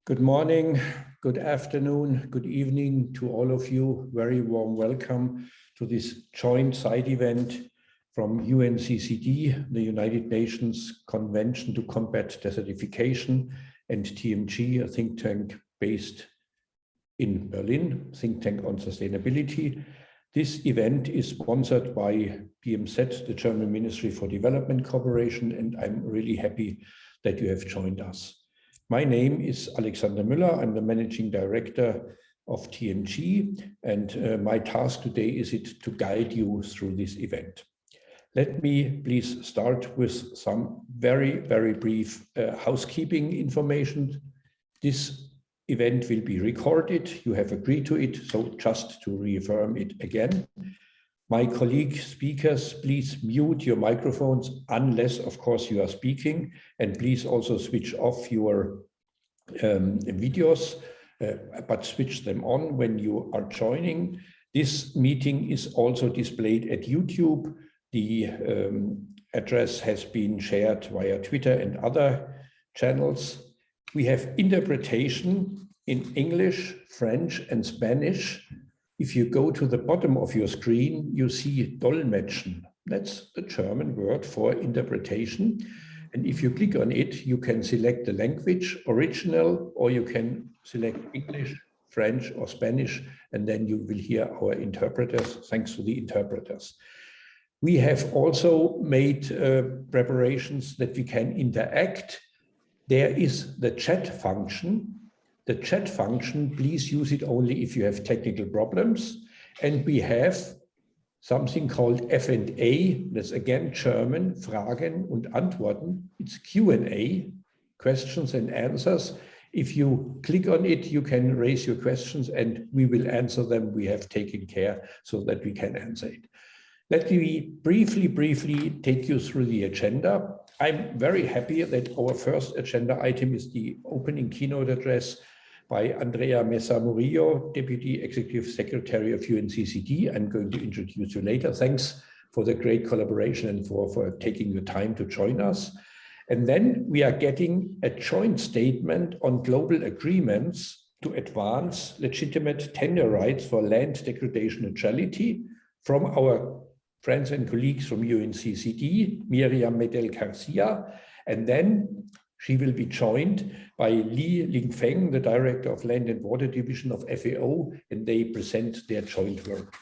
Good morning, good afternoon, good evening to all of you. Very warm welcome to this joint side event from UNCCD, the United Nations Convention to Combat Desertification, and TMG, a think tank based in Berlin, think tank on sustainability. This event is sponsored by BMZ, the German Ministry for Development Cooperation, and I'm really happy that you have joined us. My name is Alexander Müller. I'm the Managing Director of TMG, and my task today is to guide you through this event. Let me please start with some very brief housekeeping information. This event will be recorded. You have agreed to it, so just to reaffirm it again. My colleague speakers, please mute your microphones unless, of course, you are speaking, and please also switch off your videos, but switch them on when you are joining. This meeting is also displayed at YouTube. The address has been shared via Twitter and other channels. We have interpretation in English, French, and Spanish. If you go to the bottom of your screen, you see Dolmetschen. That's the German word for interpretation. And if you click on it, you can select the language, original, or you can select English, French, or Spanish, and then you will hear our interpreters. Thanks to the interpreters. We have also made preparations that we can interact. There is the chat function. The chat function, please use it only if you have technical problems. And we have something called F&A, that's again German, Fragen und Antworten. It's Q&A, questions and answers. If you click on it, you can raise your questions and we will answer them. We have taken care so that we can answer it. Let me briefly take you through the agenda. I'm very happy that our first agenda item is the opening keynote address by Andrea Mesa Murillo, Deputy Executive Secretary of UNCCD. I'm going to introduce you later. Thanks for the great collaboration and for taking the time to join us. And then we are getting a joint statement on global agreements to advance legitimate tenure rights for land degradation neutrality from our friends and colleagues from UNCCD, Miriam Medel-Garcia, and then she will be joined by Li Lingfeng, the Director of Land and Water Division of FAO, and they present their joint work.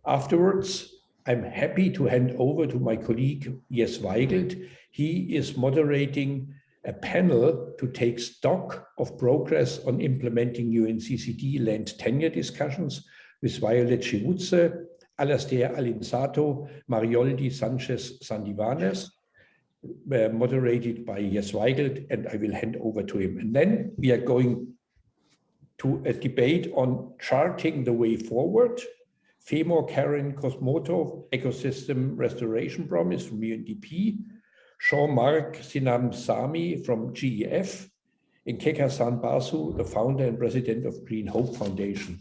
Afterwards, I'm happy to hand over to my colleague, Jess Weigelt. He is moderating a panel to take stock of progress on implementing UNCCD Land Tenure Discussions with Violet Chivutse, Alastair Alinsato, Marioldi Sanchez Sandivanes, moderated by Jess Weigelt, and I will hand over to him. And then we are going to a debate on charting the way forward. Femor Karen Cosmoto, Ecosystem Restoration Promise from UNDP, Jean-Marc Sinam Sami from GEF, and Kekasan Basu, the founder and president of Green Hope Foundation.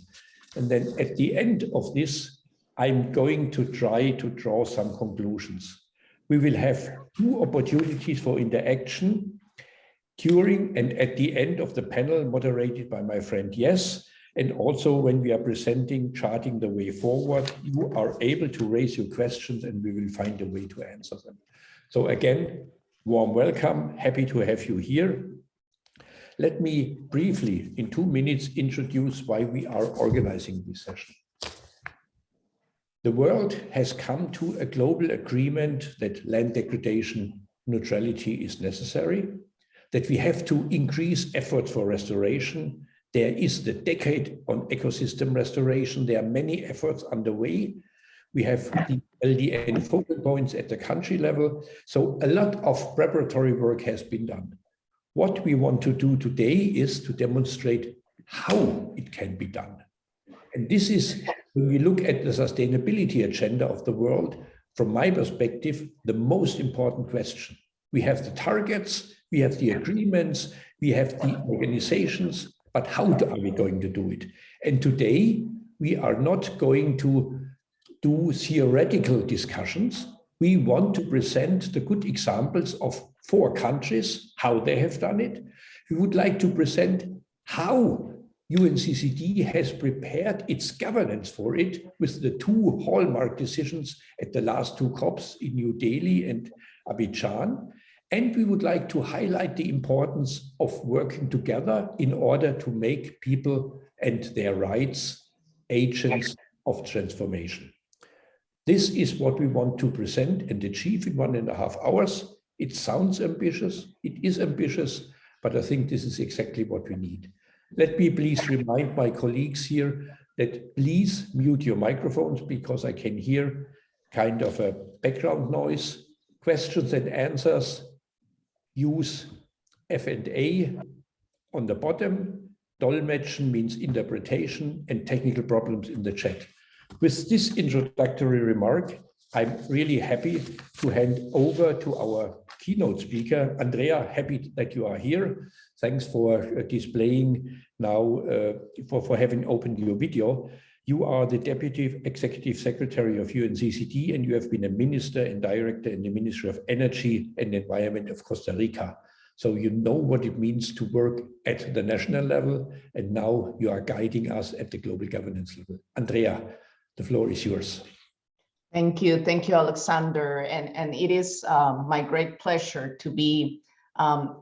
And then at the end of this, I'm going to try to draw some conclusions. We will have two opportunities for interaction during and at the end of the panel moderated by my friend Yes, and also when we are presenting charting the way forward, you are able to raise your questions and we will find a way to answer them. So again, warm welcome, happy to have you here. Let me briefly, in 2 minutes, introduce why we are organizing this session. The world has come to a global agreement that land degradation neutrality is necessary, that we have to increase efforts for restoration. There is the decade on ecosystem restoration. There are many efforts underway. We have the LDN focal points at the country level. So a lot of preparatory work has been done. What we want to do today is to demonstrate how it can be done. And this is, when we look at the sustainability agenda of the world, from my perspective, the most important question. We have the targets, we have the agreements, we have the organizations, but how are we going to do it? And today, we are not going to do theoretical discussions. We want to present the good examples of 4 countries, how they have done it. We would like to present how UNCCD has prepared its governance for it with the two hallmark decisions at the last two COPs in New Delhi and Abidjan. And we would like to highlight the importance of working together in order to make people and their rights agents of transformation. This is what we want to present and achieve in 1.5 hours. It sounds ambitious, it is ambitious, but I think this is exactly what we need. Let me please remind my colleagues here that please mute your microphones because I can hear kind of a background noise. Questions and answers, use F&A on the bottom. Dolmetschen means interpretation, and technical problems in the chat. With this introductory remark, I'm really happy to hand over to our keynote speaker. Andrea, happy that you are here. Thanks for displaying now, for having opened your video. You are the Deputy Executive Secretary of UNCCD, and you have been a minister and director in the Ministry of Energy and Environment of Costa Rica. So you know what it means to work at the national level, and now you are guiding us at the global governance level. Andrea, the floor is yours. Thank you, Alexander. And it is my great pleasure to be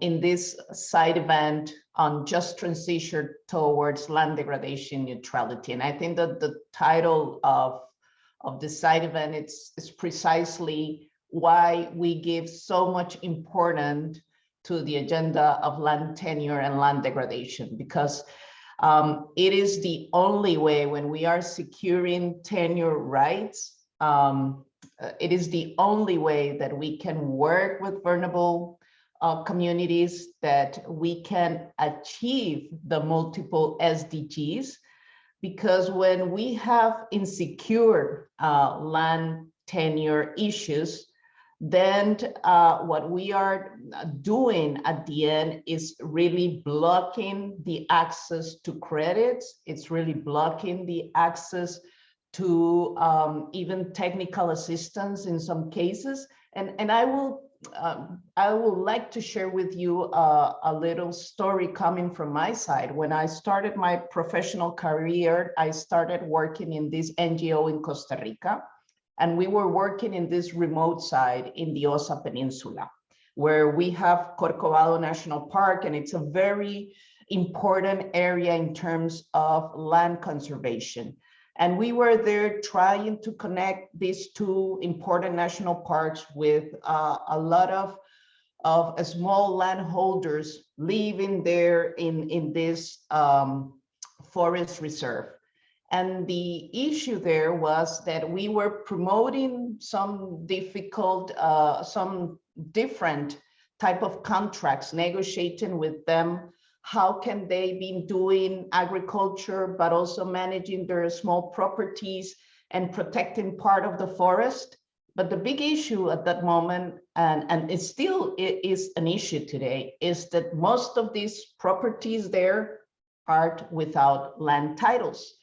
in this side event on just transition towards land degradation neutrality. And I think that the title of this side event is precisely why we give so much importance to the agenda of land tenure and land degradation, because it is the only way when we are securing tenure rights, it is the only way that we can work with vulnerable communities, that we can achieve the multiple SDGs, because when we have insecure land tenure issues, then what we are doing at the end is really blocking the access to credits. It's really blocking the access to even technical assistance in some cases. And I would like to share with you a little story coming from my side. When I started my professional career, I started working in this NGO in Costa Rica. And we were working in this remote side in the Osa Peninsula, where we have Corcovado National Park, and it's a very important area in terms of land conservation. And we were there trying to connect these two important national parks with a lot of small landholders living there in this forest reserve. And the issue there was that we were promoting some different type of contracts, negotiating with them. How can they be doing agriculture, but also managing their small properties and protecting part of the forest? But the big issue at that moment, and it still is an issue today, is that most of these properties there are without land titles.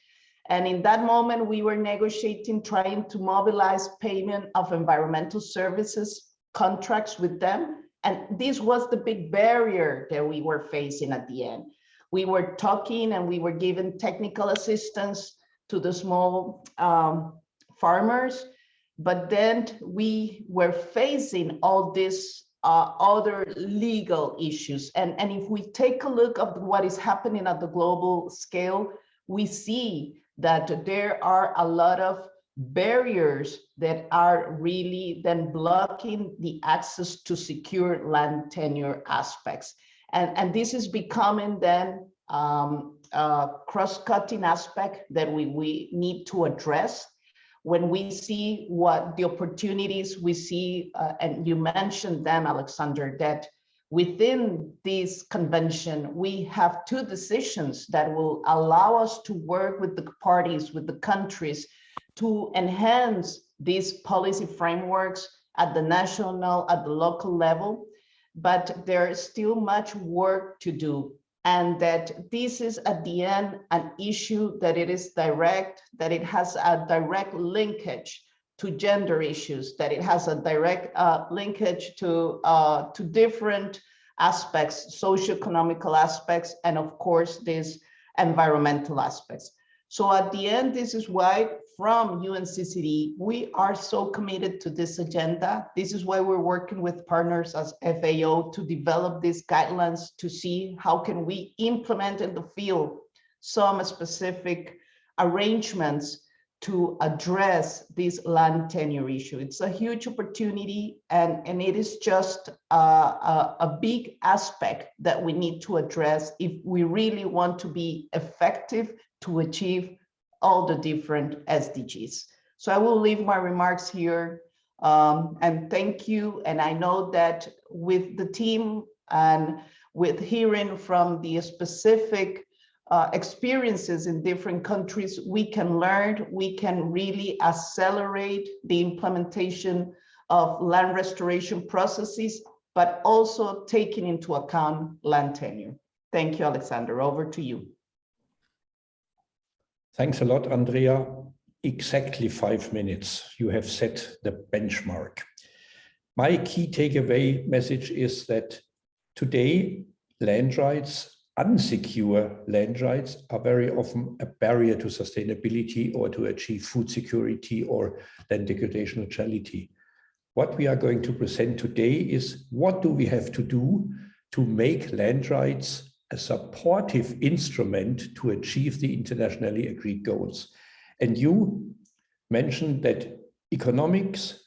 And in that moment, we were negotiating, trying to mobilize payment of environmental services contracts with them. And this was the big barrier that we were facing at the end. We were talking and we were giving technical assistance to the small farmers, but then we were facing all these other legal issues. And if we take a look at what is happening at the global scale, we see that there are a lot of barriers that are really then blocking the access to secure land tenure aspects. And this is becoming then a cross-cutting aspect that we need to address when we see what the opportunities we see, and you mentioned them, Alexander, that within this convention, we have two decisions that will allow us to work with the parties, with the countries, to enhance these policy frameworks at the national, at the local level. But there is still much work to do. And that this is at the end an issue that it is direct, that it has a direct linkage to gender issues, that it has a direct linkage to different aspects, socioeconomical aspects, and of course, these environmental aspects. So at the end, this is why from UNCCD, we are so committed to this agenda. This is why we're working with partners as FAO to develop these guidelines to see how can we implement in the field some specific arrangements to address this land tenure issue. It's a huge opportunity, and it is just a big aspect that we need to address if we really want to be effective to achieve all the different SDGs. So I will leave my remarks here, and thank you. And I know that with the team and with hearing from the specific experiences in different countries, we can learn, we can really accelerate the implementation of land restoration processes, but also taking into account land tenure. Thank you, Alexander. Over to you. Thanks a lot, Andrea. Exactly 5 minutes. You have set the benchmark. My key takeaway message is that today, land rights, unsecure land rights, are very often a barrier to sustainability or to achieve food security or land degradation neutrality. What we are going to present today is what do we have to do to make land rights a supportive instrument to achieve the internationally agreed goals. And you mentioned that economics,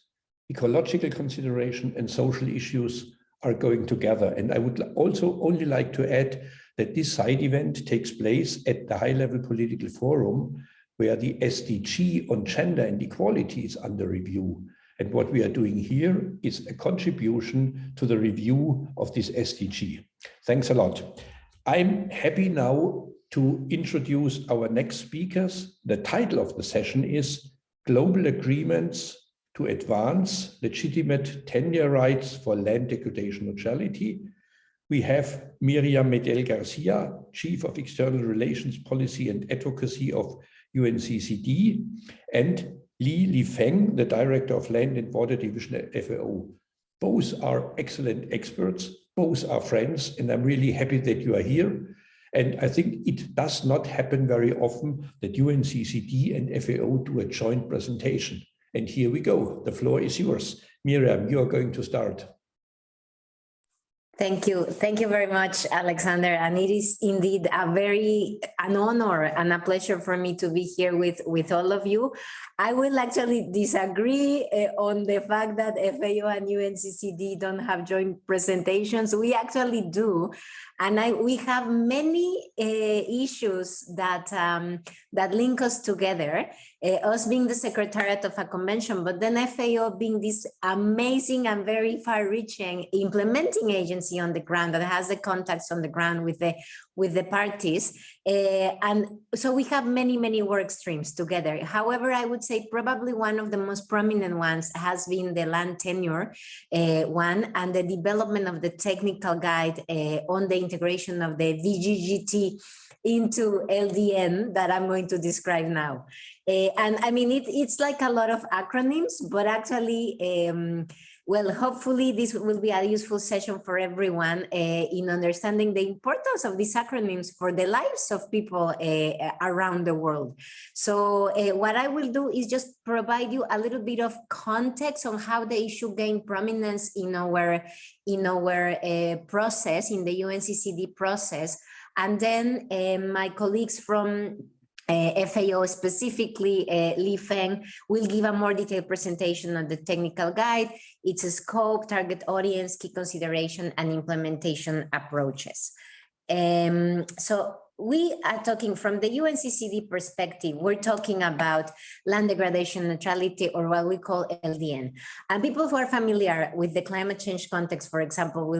ecological consideration, and social issues are going together. And I would also only like to add that this side event takes place at the high-level political forum where the SDG on gender and equality is under review. And what we are doing here is a contribution to the review of this SDG. Thanks a lot. I'm happy now to introduce our next speakers. The title of the session is Global Agreements to Advance Legitimate Tenure Rights for Land Degradation Neutrality. We have Miriam Medel Garcia, Chief of External Relations Policy and Advocacy of UNCCD, and Li Feng, the Director of Land and Water Division at FAO. Both are excellent experts, both are friends, and I'm really happy that you are here. And I think it does not happen very often that UNCCD and FAO do a joint presentation. And here we go. The floor is yours. Miriam, you are going to start. Thank you. Thank you very much, Alexander. And it is indeed an honor and a pleasure for me to be here with all of you. I will actually disagree on the fact that FAO and UNCCD don't have joint presentations. We actually do. And we have many issues that link us together, us being the Secretariat of a convention, but then FAO being this amazing and very far-reaching implementing agency on the ground that has the contacts on the ground with the parties. And so we have many, many work streams together. However, I would say probably one of the most prominent ones has been the land tenure one and the development of the technical guide on the integration of the Vgdt into LDN that I'm going to describe now. And I mean, it's like a lot of acronyms, but actually, well, hopefully this will be a useful session for everyone in understanding the importance of these acronyms for the lives of people around the world. So what I will do is just provide you a little bit of context on how the issue gained prominence in our process, in the UNCCD process. And then my colleagues from FAO, specifically Li Feng, will give a more detailed presentation on the technical guide, its scope, target audience, key consideration, and implementation approaches. So we are talking from the UNCCD perspective, we're talking about land degradation neutrality, or what we call LDN. And people who are familiar with the climate change context, for example,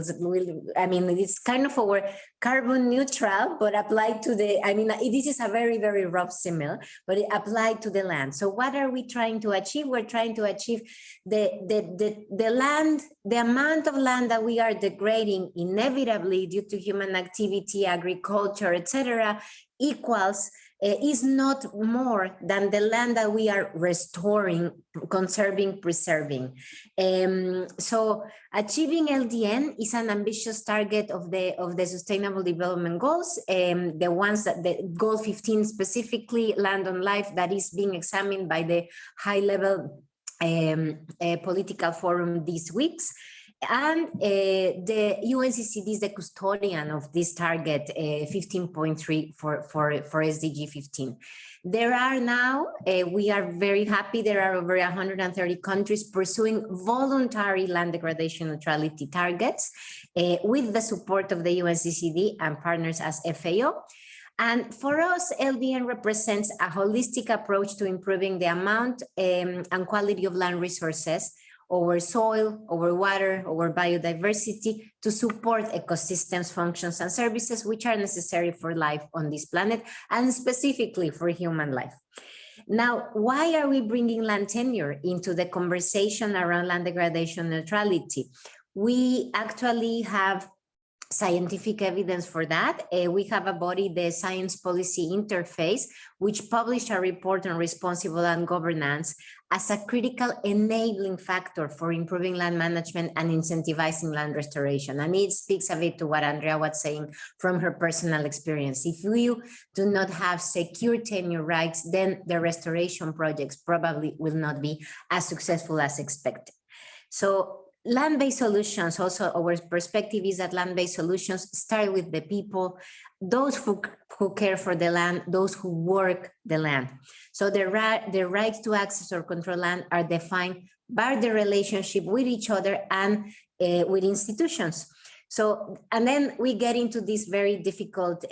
I mean, it's kind of our carbon neutral, but applied to the, I mean, this is a very, very rough simile, but it applied to the land. So what are we trying to achieve? We're trying to achieve the land, the amount of land that we are degrading inevitably due to human activity, agriculture, etc., etc., equals is not more than the land that we are restoring, conserving, preserving. So achieving LDN is an ambitious target of the Sustainable Development Goals, the ones that the goal 15 specifically, land on life, that is being examined by the high-level political forum these weeks. And the UNCCD is the custodian of this target 15.3 for SDG 15. There are now, we are very happy, there are over 130 countries pursuing voluntary land degradation neutrality targets with the support of the UNCCD and partners as FAO. And for us, LDN represents a holistic approach to improving the amount and quality of land resources over soil, over water, over biodiversity to support ecosystems, functions, and services which are necessary for life on this planet and specifically for human life. Now, why are we bringing land tenure into the conversation around land degradation neutrality? We actually have scientific evidence for that. We have a body, the Science Policy Interface, which published a report on responsible land governance as a critical enabling factor for improving land management and incentivizing land restoration. And it speaks a bit to what Andrea was saying from her personal experience. If you do not have secure tenure rights, then the restoration projects probably will not be as successful as expected. So land-based solutions, also our perspective is that land-based solutions start with the people, those who care for the land, those who work the land. So the rights to access or control land are defined by the relationship with each other and with institutions. So, and then we get into these very difficult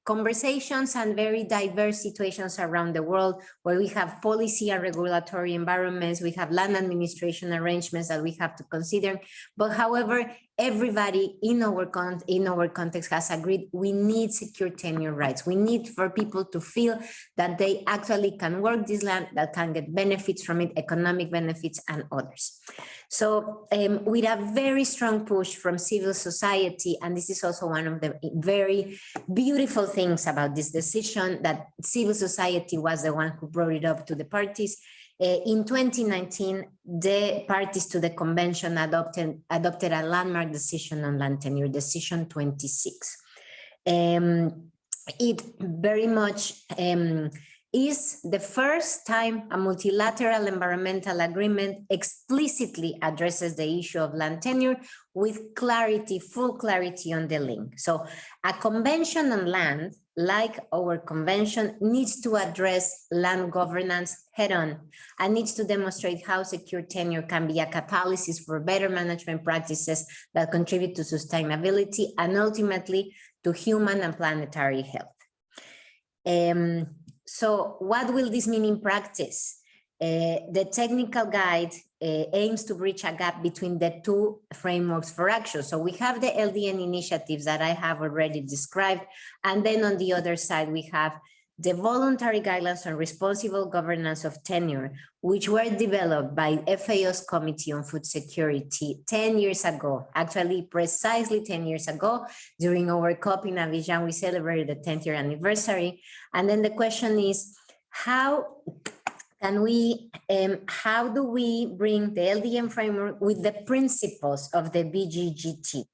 conversations and very diverse situations around the world where we have policy and regulatory environments, we have land administration arrangements that we have to consider. But however, everybody in our context has agreed we need secure tenure rights. We need for people to feel that they actually can work this land, that can get benefits from it, economic benefits and others. So with a very strong push from civil society, and this is also one of the very beautiful things about this decision, that civil society was the one who brought it up to the parties. In 2019, the parties to the convention adopted a landmark decision on land tenure, decision 26. It very much is the first time a multilateral environmental agreement explicitly addresses the issue of land tenure with clarity, full clarity on the link. So a convention on land, like our convention, needs to address land governance head-on and needs to demonstrate how secure tenure can be a catalyst for better management practices that contribute to sustainability and ultimately to human and planetary health. So what will this mean in practice? The technical guide aims to bridge a gap between the two frameworks for action. So we have the LDN initiatives that I have already described. And then on the other side, we have the voluntary guidelines on responsible governance of tenure, which were developed by FAO's Committee on Food Security 10 years ago, actually precisely 10 years ago. During our COP in Abidjan, we celebrated the 10th year anniversary. And then the question is, how do we bring the LDN framework with the principles of the Vgdt?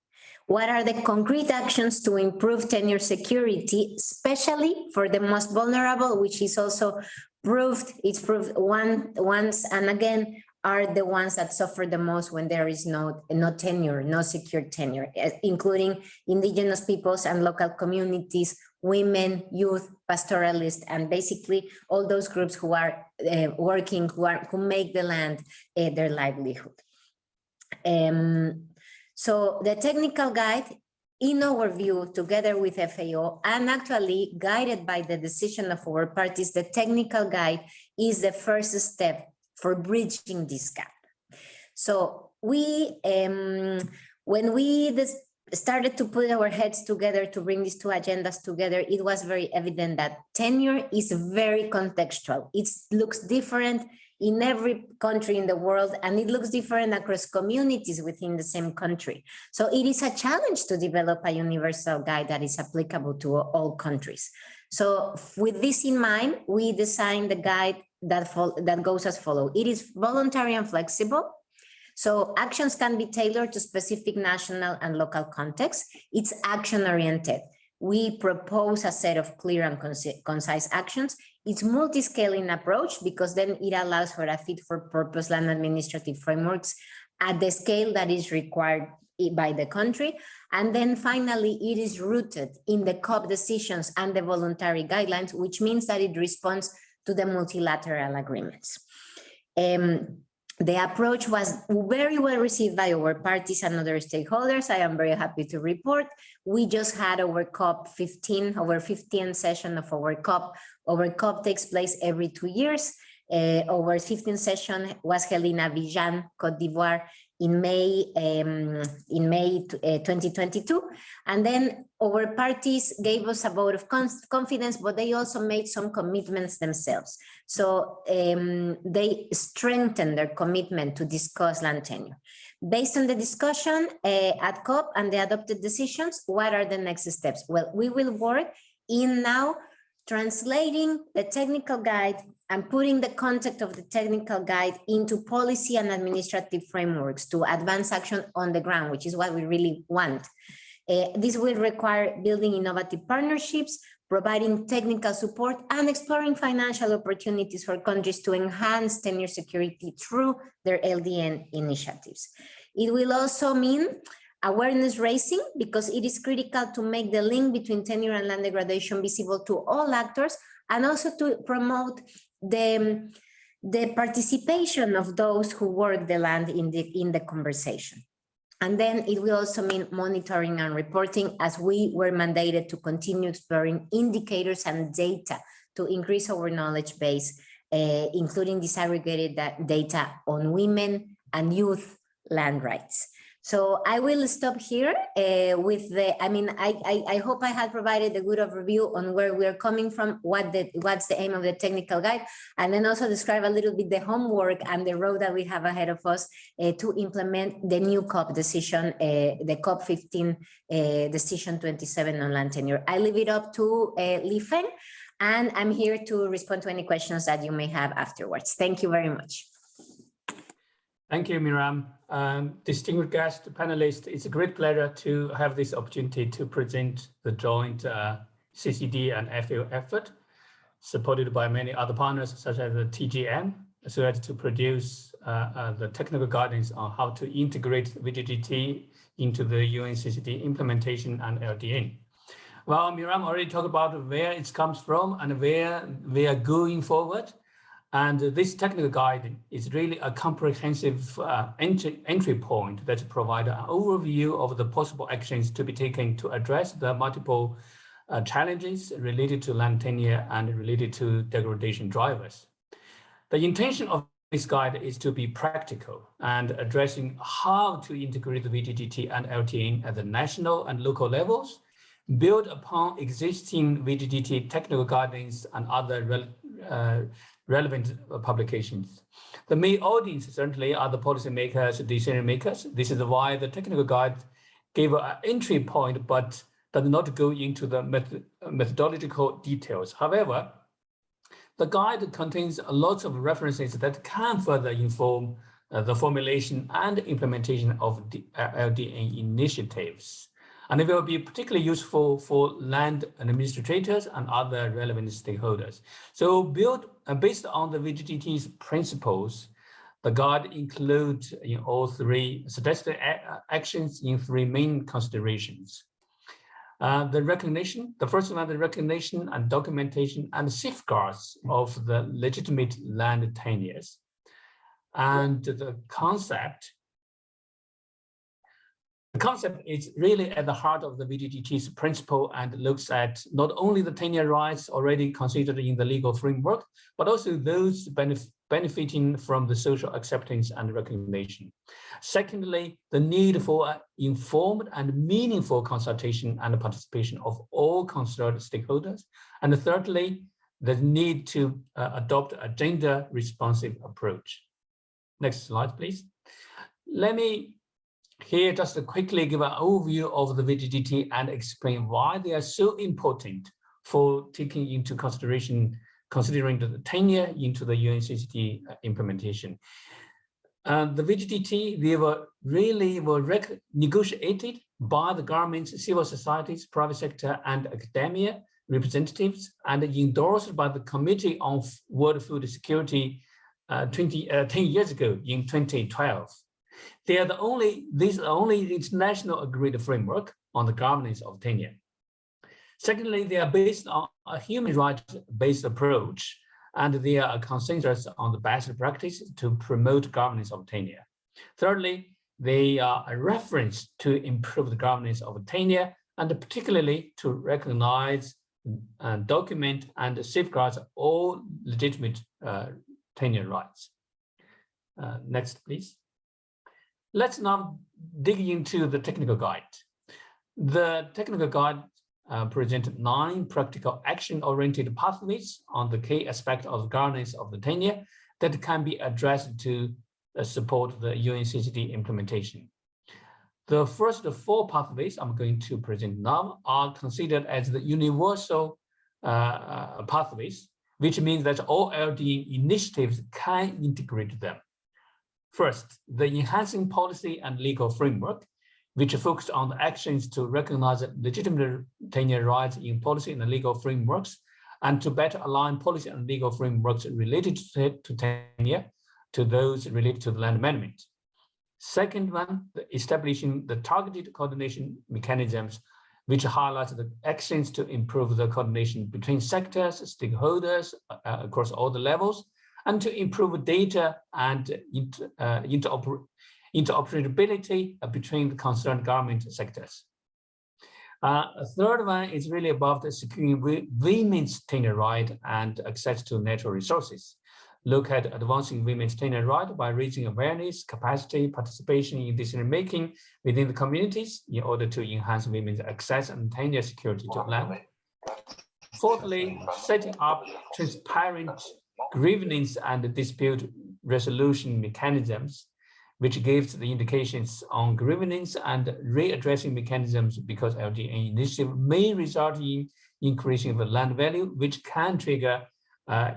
What are the concrete actions to improve tenure security, especially for the most vulnerable, which is also proved, it's proved once and again, are the ones that suffer the most when there is no tenure, no secure tenure, including indigenous peoples and local communities, women, youth, pastoralists, and basically all those groups who are working, who make the land their livelihood. So the technical guide, in our view, together with FAO, and actually guided by the decision of our parties, the technical guide is the first step for bridging this gap. So we, when we started to put our heads together to bring these two agendas together, it was very evident that tenure is very contextual. It looks different in every country in the world, and it looks different across communities within the same country. So it is a challenge to develop a universal guide that is applicable to all countries. So with this in mind, we designed the guide that goes as follows. It is voluntary and flexible. So actions can be tailored to specific national and local contexts. It's action-oriented. We propose a set of clear and concise actions. It's multi-scaling approach because then it allows for a fit-for-purpose land administrative frameworks at the scale that is required by the country. And then finally, it is rooted in the COP decisions and the voluntary guidelines, which means that it responds to the multilateral agreements. The approach was very well received by our parties and other stakeholders. I am very happy to report. We just had our COP 15, our 15th session of our COP. Our COP takes place every 2 years. Our 15th session was held in Abidjan, Côte d'Ivoire, in May 2022. And then our parties gave us a vote of confidence, but they also made some commitments themselves. So they strengthened their commitment to discuss land tenure. Based on the discussion at COP and the adopted decisions, what are the next steps? Well, we will work in now translating the technical guide and putting the content of the technical guide into policy and administrative frameworks to advance action on the ground, which is what we really want. This will require building innovative partnerships, providing technical support, and exploring financial opportunities for countries to enhance tenure security through their LDN initiatives. It will also mean awareness raising, because it is critical to make the link between tenure and land degradation visible to all actors, and also to promote the participation of those who work the land in the conversation. And then it will also mean monitoring and reporting, as we were mandated to continue exploring indicators and data to increase our knowledge base, including disaggregated data on women and youth land rights. So I will stop here with I hope I had provided a good overview on where we're coming from, what's the aim of the technical guide, and then also describe a little bit the homework and the road that we have ahead of us to implement the new COP decision, the COP 15 decision 27 on land tenure. I leave it up to Li Feng, and I'm here to respond to any questions that you may have afterwards. Thank you very much. Thank you, Miriam. Distinguished guest panelists, it's a great pleasure to have this opportunity to present the joint CCD and FAO effort, supported by many other partners such as the TGM, so as to produce the technical guidance on how to integrate Vgdt into the UNCCD implementation and LDN. Well, Miriam already talked about where it comes from and where we are going forward. And this technical guide is really a comprehensive entry point that provides an overview of the possible actions to be taken to address the multiple challenges related to land tenure and related to degradation drivers. The intention of this guide is to be practical and addressing how to integrate the Vgdt and LTN at the national and local levels, build upon existing Vgdt technical guidance and other relevant publications. The main audience certainly are the policymakers, decision makers. This is why the technical guide gave an entry point, but does not go into the methodological details. However, the guide contains lots of references that can further inform the formulation and implementation of the LDN initiatives. And it will be particularly useful for land administrators and other relevant stakeholders. So based on the Vgdt's principles, the guide includes all three suggested actions in three main considerations. The first one, the recognition and documentation and safeguards of the legitimate land tenures. And the concept The concept is really at the heart of the Vgdt's principle and looks at not only the tenure rights already considered in the legal framework, but also those benefiting from the social acceptance and recognition. Secondly, the need for informed and meaningful consultation and participation of all concerned stakeholders. And thirdly, the need to adopt a gender-responsive approach. Next slide, please. Let me here just quickly give an overview of the Vgdt and explain why they are so important for taking into considering the tenure into the UNCCD implementation. The Vgdt, they were negotiated by the governments, civil societies, private sector, and academia representatives, and endorsed by the Committee on World Food Security 10 years ago in 2012. These are the only international agreed framework on the governance of tenure. Secondly, they are based on a human rights-based approach, and they are a consensus on the best practice to promote governance of tenure. Thirdly, they are a reference to improve the governance of tenure, and particularly to recognize, document, and safeguard all legitimate tenure rights. Next, please. Let's now dig into the technical guide. The technical guide presented 9 practical action-oriented pathways on the key aspect of the governance of the tenure that can be addressed to support the UNCCD implementation. The first 4 pathways I'm going to present now are considered as the universal pathways, which means that all LD initiatives can integrate them. First, the enhancing policy and legal framework, which focused on the actions to recognize legitimate tenure rights in policy and legal frameworks, and to better align policy and legal frameworks related to tenure to those related to the land management. Second one, establishing the targeted coordination mechanisms, which highlights the actions to improve the coordination between sectors, stakeholders across all the levels, and to improve data and interoperability between the concerned government sectors. A third one is really about securing women's tenure right and access to natural resources. Look at advancing women's tenure right by raising awareness, capacity, participation in decision-making within the communities in order to enhance women's access and tenure security to land. Fourthly, setting up transparent grievance and dispute resolution mechanisms, which gives the indications on grievance and readdressing mechanisms, because LDN initiative may result in increasing the land value, which can trigger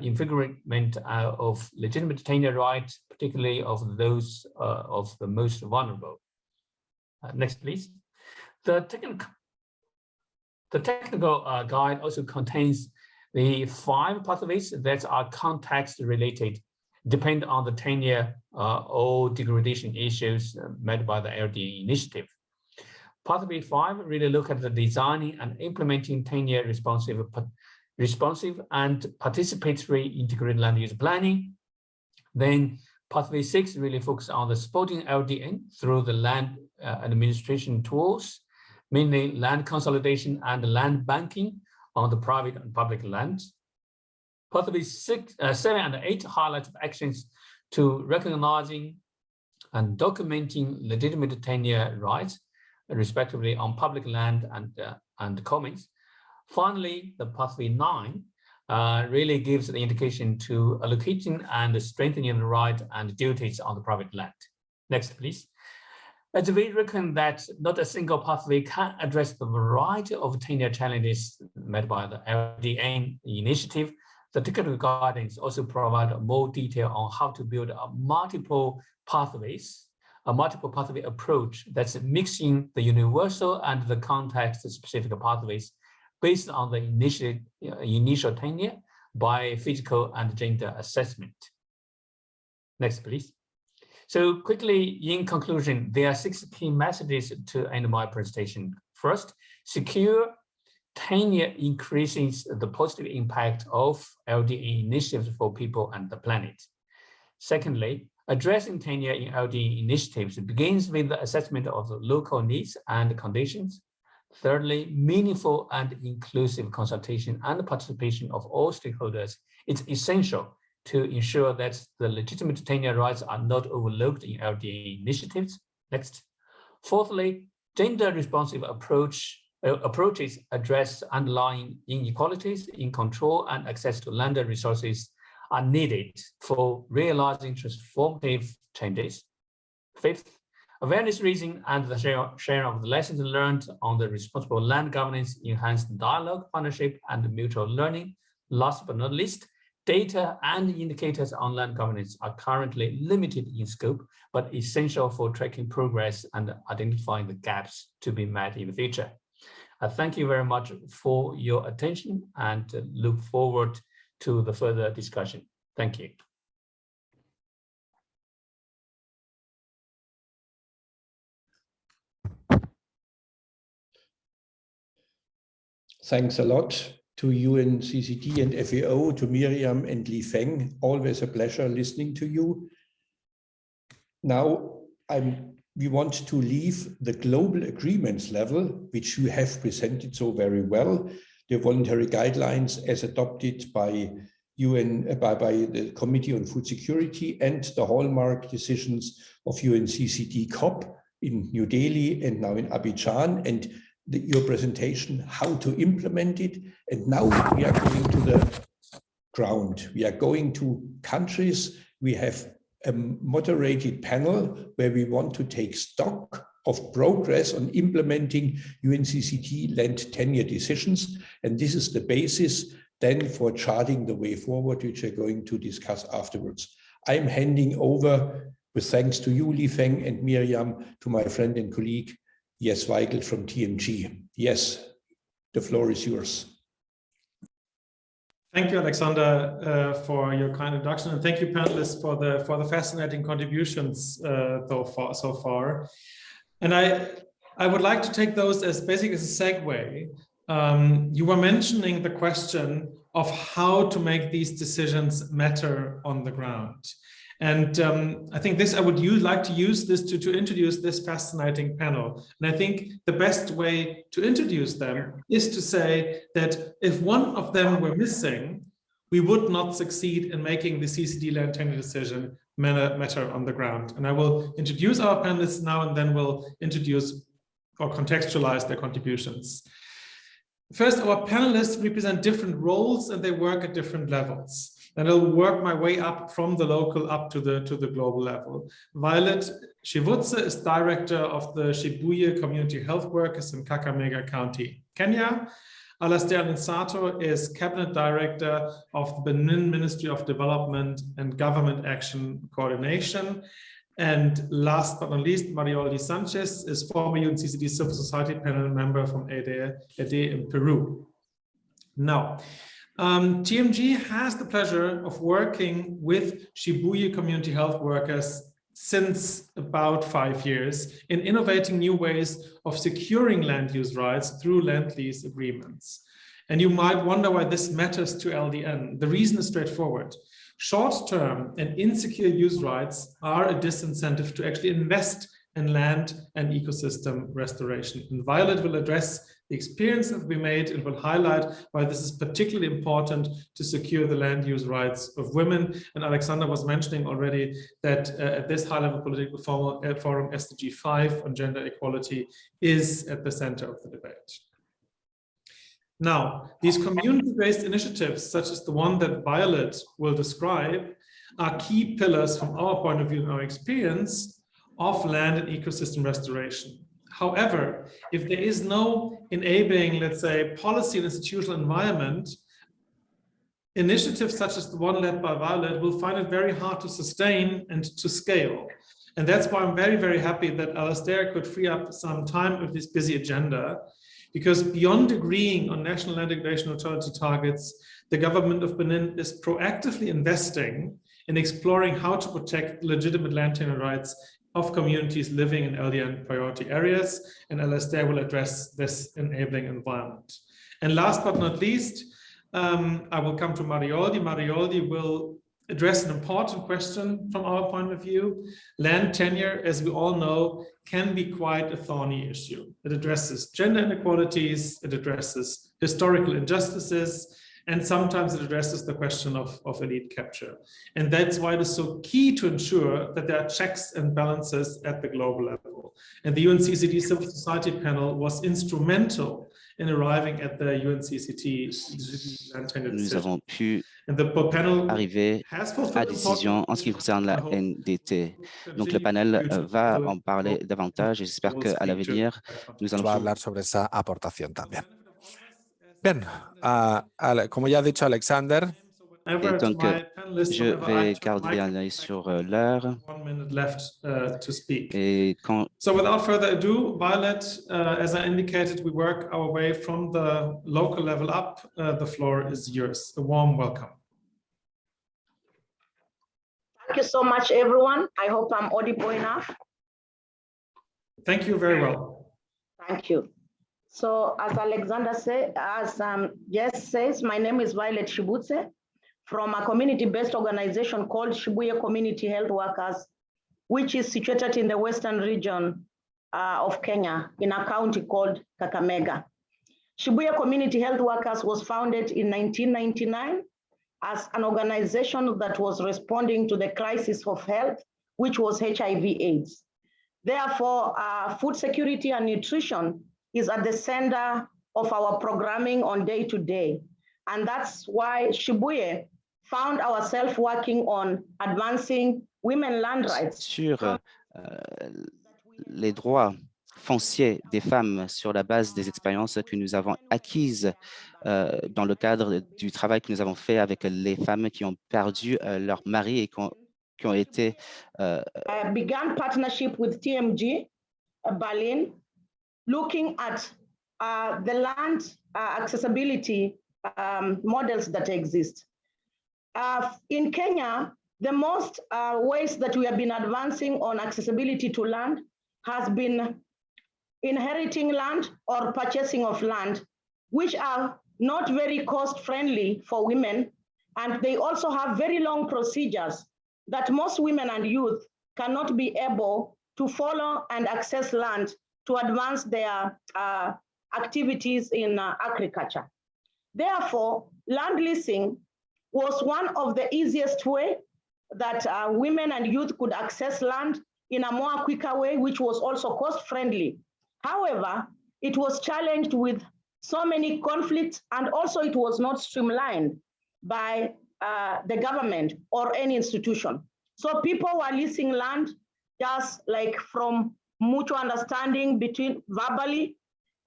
infringement of legitimate tenure rights, particularly of those of the most vulnerable. Next, please. The technical guide also contains the 5 pathways that are context related, depend on the tenure or degradation issues met by the LDN initiative. Pathway 5 really look at the designing and implementing tenure responsive and participatory integrated land use planning. Then pathway 6 really focuses on the supporting LDN through the land administration tools, mainly land consolidation and land banking on the private and public lands. Pathway 7 and 8 highlight actions to recognizing and documenting legitimate tenure rights, respectively, on public land and commons. Finally, the pathway 9 really gives the indication to allocating and strengthening the right and duties on the private land. Next, please. As we reckon that not a single pathway can address the variety of tenure challenges met by the LDN initiative, the technical guidance also provide more detail on how to build a multiple pathway approach that's mixing the universal and the context-specific pathways based on the initial tenure by physical and gender assessment. Next, please. So quickly, in conclusion, there are 6 key messages to end my presentation. First, secure tenure increases the positive impact of LDN initiatives for people and the planet. Secondly, Addressing tenure in LD initiatives begins with the assessment of the local needs and conditions. Thirdly, meaningful and inclusive consultation and participation of all stakeholders is essential to ensure that the legitimate tenure rights are not overlooked in LD initiatives. Next. Fourthly, gender-responsive approaches address underlying inequalities in control and access to land resources are needed for realizing transformative changes. Fifth, awareness raising and the sharing of the lessons learned on the responsible land governance enhance dialogue, partnership, and mutual learning. Last but not least, data and indicators on land governance are currently limited in scope, but essential for tracking progress and identifying the gaps to be met in the future. I thank you very much for your attention and look forward to the further discussion. Thank you. Thanks a lot to UNCCD and FAO, to Miriam and Li Feng. Always a pleasure listening to you. Now, we want to leave the global agreements level, which you have presented so very well, the voluntary guidelines as adopted by the Committee on Food Security and the hallmark decisions of UNCCD COP in New Delhi and now in Abidjan, and your presentation, how to implement it. And now we are going to the ground. We are going to countries. We have a moderated panel where we want to take stock of progress on implementing UNCCD Land Tenure Decisions. And this is the basis then for charting the way forward, which we're going to discuss afterwards. I'm handing over, with thanks to you, Li Feng and Miriam, to my friend and colleague, Jess Weigel from TMG. Yes, the floor is yours. Thank you, Alexander, for your kind introduction, and thank you, panelists, for the fascinating contributions so far. And I would like to take those as basically as a segue. You were mentioning the question of how to make these decisions matter on the ground. And I think I would like to use this to introduce this fascinating panel. And I think the best way to introduce them is to say that if one of them were missing, we would not succeed in making the CCD land tenure decision matter on the ground. And I will introduce our panelists now, and then we'll introduce or contextualize their contributions. First, our panelists represent different roles and they work at different levels. And I'll work my way up from the local up to the global level. Violet Shivutse is director of the Shibuya Community Health Workers in Kakamega County, Kenya. Alastair Linsato is cabinet director of the Benin Ministry of Development and Government Action Coordination. And last but not least, Marioldi Sanchez is former UNCCD Civil Society panel member from EDE in Peru. Now, TMG has the pleasure of working with Shibuya community health workers since about 5 years in innovating new ways of securing land use rights through land lease agreements. And you might wonder why this matters to LDN. The reason is straightforward. Short-term and insecure use rights are a disincentive to actually invest in land and ecosystem restoration. And Violet will address the experience that we made and will highlight why this is particularly important to secure the land use rights of women. And Alexander was mentioning already that at this high-level political forum, SDG 5 on gender equality is at the center of the debate. Now, these community-based initiatives, such as the one that Violet will describe, are key pillars from our point of view and our experience of land and ecosystem restoration. However, if there is no enabling, let's say, policy and institutional environment, initiatives such as the one led by Violet will find it very hard to sustain and to scale. And that's why I'm very, very happy that Alastair could free up some time with this busy agenda, because beyond agreeing on national land degradation neutrality targets, the government of Benin is proactively investing in exploring how to protect legitimate land tenure rights of communities living in LDN priority areas, and Alastair will address this enabling environment. And last but not least, I will come to Marioldi. Marioldi will address an important question from our point of view. Land tenure, as we all know, can be quite a thorny issue. It addresses gender inequalities, it addresses historical injustices, and sometimes it addresses the question of elite capture. And that's why it is so key to ensure that there are checks and balances at the global level. And the UNCCD Civil Society panel was instrumental in arriving at the UNCCD Land Tenure Nous avons pu And the panel arriver à décision en ce qui concerne la NDT. Donc le panel va en parler davantage et j'espère qu'à l'avenir, nous allons va a hablar sobre esa aportación también. Bien, como ya ha dicho Alexander, et donc, je vais garder un œil sur l'heure. Et quand... So without further ado, Violet, as I indicated, we work our way from the local level up. The floor is yours. A warm welcome. Thank you so much, everyone. I hope I'm audible enough. Thank you very well. Thank you. So as Alexander said, as Jess says, my name is Violet Shibutse from a community-based organization called Shibuya Community Health Workers, which is situated in the western region of Kenya in a county called Kakamega. Shibuya Community Health Workers was founded in 1999 as an organization that was responding to the crisis of health, which was HIV/AIDS. Therefore, food security and nutrition is at the center of our programming on day-to-day. And that's why Shibuya found ourselves working on advancing women land rights. Sur les droits fonciers des femmes sur la base des expériences que nous avons acquises dans le cadre du travail que nous avons fait avec les femmes qui ont perdu leur mari et qui ont été... began partnership with TMG Berlin, looking at the land accessibility models that exist. In Kenya, the most ways that we have been advancing on accessibility to land has been inheriting land or purchasing of land, which are not very cost-friendly for women, and they also have very long procedures that most women and youth cannot be able to follow and access land to advance their activities in agriculture. Therefore, land leasing was one of the easiest way that women and youth could access land in a more quicker way, which was also cost-friendly. However, it was challenged with so many conflicts, and also it was not streamlined by the government or any institution. So people were leasing land just like from mutual understanding between verbally,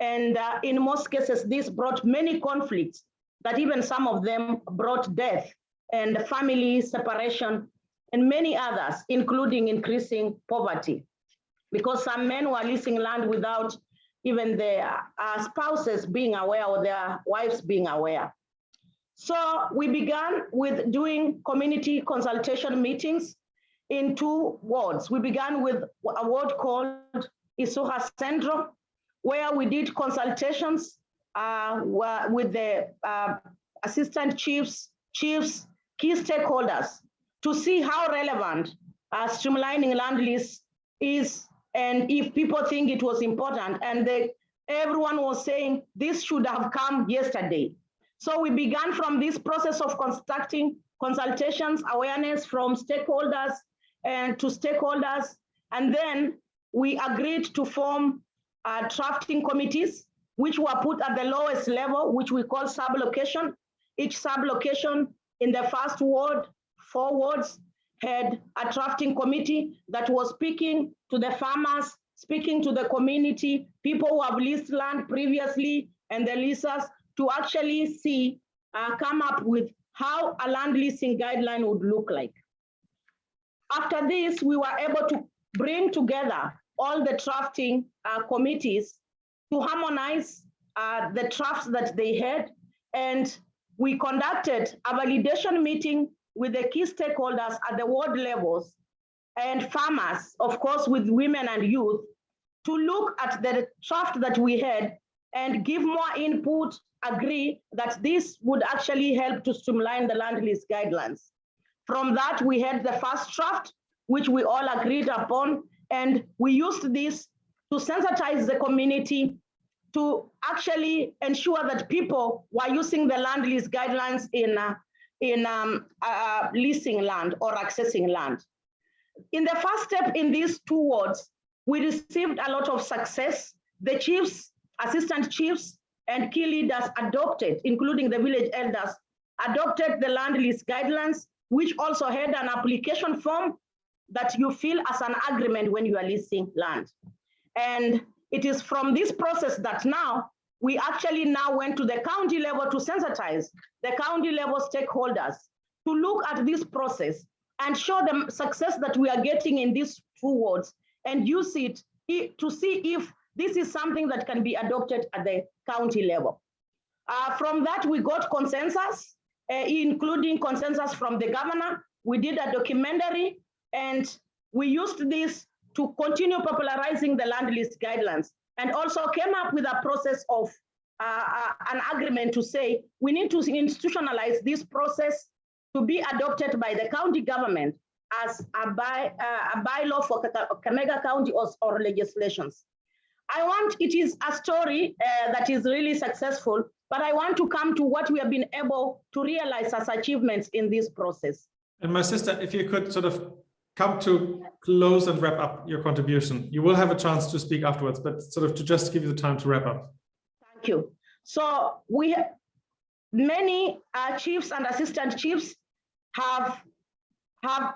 and in most cases, this brought many conflicts that even some of them brought death and family separation and many others, including increasing poverty, because some men were leasing land without even their spouses being aware or their wives being aware. So we began with doing community consultation meetings in 2 wards. We began with a ward called Isuha Central, where we did consultations with the assistant chiefs, key stakeholders, to see how relevant streamlining land lease is, and if people think it was important. And everyone was saying this should have come yesterday. So we began from this process of conducting consultations, awareness from stakeholders and to stakeholders. And then we agreed to form drafting committees, which were put at the lowest level, which we call sub-location. Each sub-location in the first ward, 4 wards, had a drafting committee that was speaking to the farmers, speaking to the community, people who have leased land previously, and the leasers, to actually see, come up with how a land leasing guideline would look like. After this, we were able to bring together all the drafting committees to harmonize the drafts that they had, and we conducted a validation meeting with the key stakeholders at the ward levels and farmers, of course, with women and youth, to look at the draft that we had and give more input, agree that this would actually help to streamline the land lease guidelines. From that, we had the first draft, which we all agreed upon, and we used this to sensitize the community to actually ensure that people were using the land lease guidelines in leasing land or accessing land. In the first step in these 2 wards, we received a lot of success. The chiefs, assistant chiefs, and key leaders adopted, including the village elders, adopted the land lease guidelines, which also had an application form that you fill as an agreement when you are leasing land. And it is from this process that now we actually now went to the county level to sensitize the county level stakeholders to look at this process and show them success that we are getting in these 2 wards and use it to see if this is something that can be adopted at the county level. From that, we got consensus, including consensus from the governor. We did a documentary and we used this to continue popularizing the land lease guidelines, and also came up with a process of an agreement to say we need to institutionalize this process to be adopted by the county government as a bylaw for Kakamega County or legislations. It is a story that is really successful, but I want to come to what we have been able to realize as achievements in this process. And my sister, if you could sort of come to close and wrap up your contribution. You will have a chance to speak afterwards, but sort of to just give you the time to wrap up. Thank you. So we have many chiefs and assistant chiefs have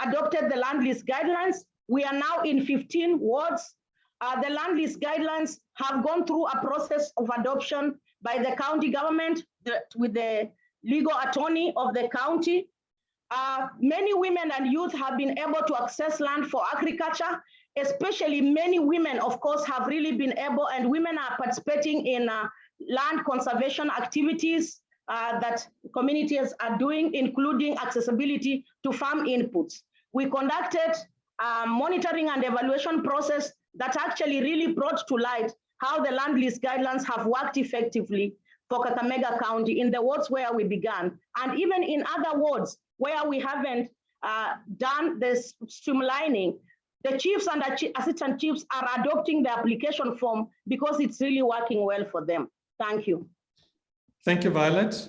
adopted the land lease guidelines. We are now in 15 wards. The land lease guidelines have gone through a process of adoption by the county government with the legal attorney of the county. Many women and youth have been able to access land for agriculture, especially many women, of course, have really been able, and women are participating in land conservation activities that communities are doing, including accessibility to farm inputs. We conducted a monitoring and evaluation process that actually really brought to light how the land lease guidelines have worked effectively for Kakamega County in the wards where we began, and even in other wards where we haven't done this streamlining. The chiefs and assistant chiefs are adopting the application form because it's really working well for them. Thank you. Thank you, Violet.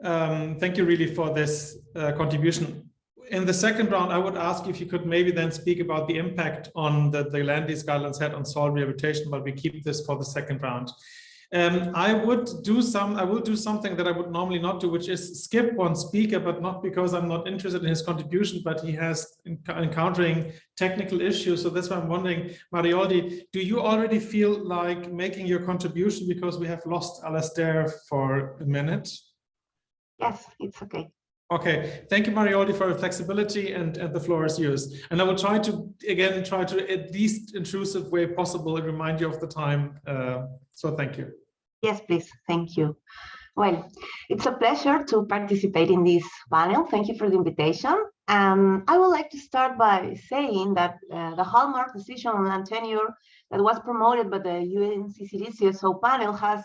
Thank you really for this contribution. In the second round, I would ask if you could maybe then speak about the impact on the land use guidelines had on soil rehabilitation, but we keep this for the second round. I will do something that I would normally not do, which is skip one speaker, but not because I'm not interested in his contribution, but he has encountering technical issues. So that's why I'm wondering, Marioldi, do you already feel like making your contribution because we have lost Alastair for a minute? Yes, it's okay. Okay, thank you, Marioldi, for your flexibility, and the floor is yours. And I will try to at least intrusive way possible remind you of the time. So thank you. Yes, please. Thank you. Well, it's a pleasure to participate in this panel. Thank you for the invitation. I would like to start by saying that the hallmark decision on land tenure that was promoted by the UNCCD CSO panel has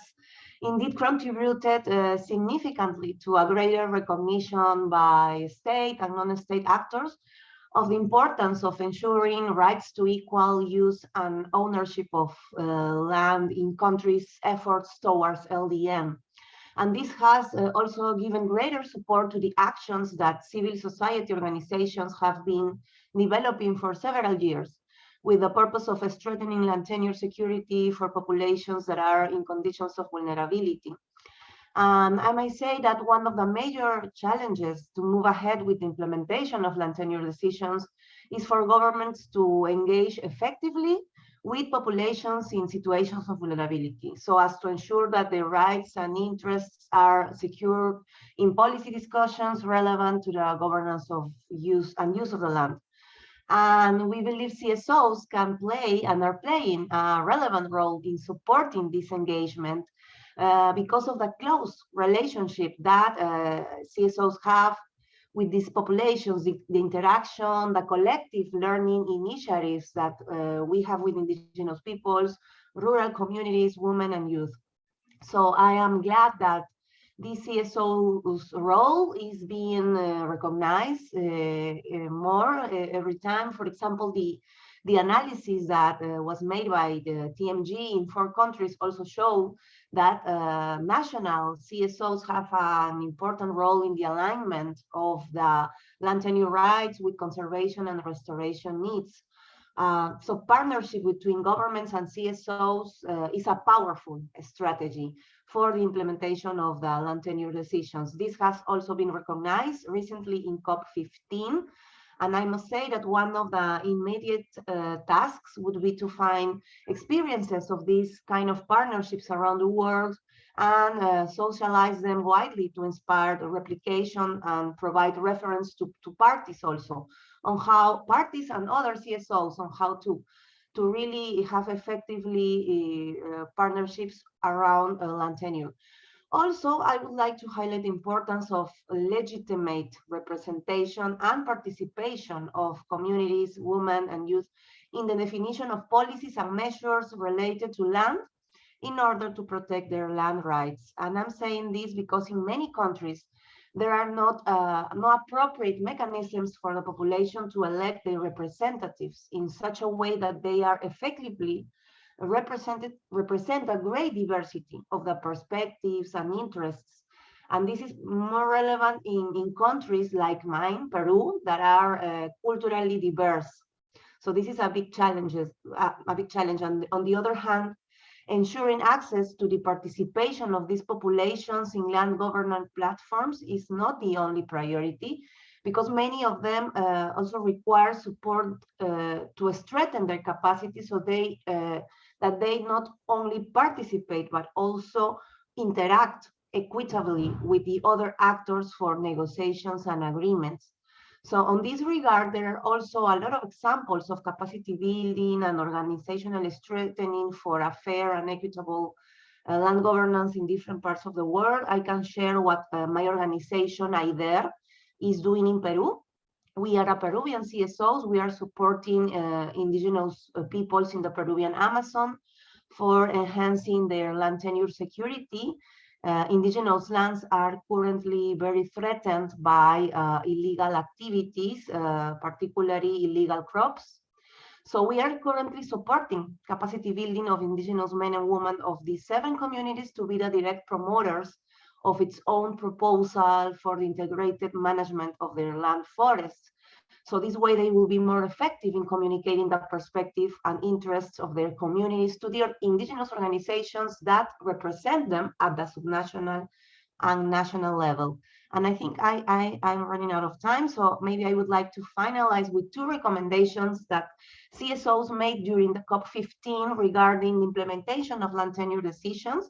indeed contributed significantly to a greater recognition by state and non-state actors of the importance of ensuring rights to equal use and ownership of land in countries' efforts towards LDN. And this has also given greater support to the actions that civil society organizations have been developing for several years, with the purpose of strengthening land tenure security for populations that are in conditions of vulnerability. I might say that one of the major challenges to move ahead with the implementation of land tenure decisions is for governments to engage effectively with populations in situations of vulnerability, so as to ensure that their rights and interests are secured in policy discussions relevant to the governance of use of the land. And we believe CSOs can play and are playing a relevant role in supporting this engagement because of the close relationship that CSOs have with these populations, the interaction, the collective learning initiatives that we have with indigenous peoples, rural communities, women and youth. So I am glad that the CSO's role is being recognized more every time. For example, the analysis that was made by the TMG in 4 countries also show that national CSOs have an important role in the alignment of the land tenure rights with conservation and restoration needs. So partnership between governments and CSOs is a powerful strategy for the implementation of the land tenure decisions. This has also been recognized recently in COP15. And I must say that one of the immediate tasks would be to find experiences of these kind of partnerships around the world and socialize them widely to inspire the replication and provide reference to parties also on how parties and other CSOs on how to really have effectively partnerships around land tenure. Also, I would like to highlight the importance of legitimate representation and participation of communities, women, and youth in the definition of policies and measures related to land in order to protect their land rights. And I'm saying this because in many countries, there are no appropriate mechanisms for the population to elect their representatives in such a way that they are effectively represent a great diversity of the perspectives and interests. And this is more relevant in countries like mine, Peru, that are culturally diverse. So this is a big challenge. And on the other hand, ensuring access to the participation of these populations in land governance platforms is not the only priority, because many of them also require support to strengthen their capacity so that they not only participate, but also interact equitably with the other actors for negotiations and agreements. So on this regard, there are also a lot of examples of capacity building and organizational strengthening for a fair and equitable land governance in different parts of the world. I can share what my organization, AIDER, is doing in Peru. We are a Peruvian CSOs. We are supporting indigenous peoples in the Peruvian Amazon for enhancing their land tenure security. Indigenous lands are currently very threatened by illegal activities, particularly illegal crops. So we are currently supporting capacity building of indigenous men and women of these 7 communities to be the direct promoters of its own proposal for the integrated management of their land forests. So this way they will be more effective in communicating the perspective and interests of their communities to their indigenous organizations that represent them at the subnational and national level. And I think I'm running out of time, so maybe I would like to finalize with 2 recommendations that CSOs made during the COP15 regarding implementation of land tenure decisions.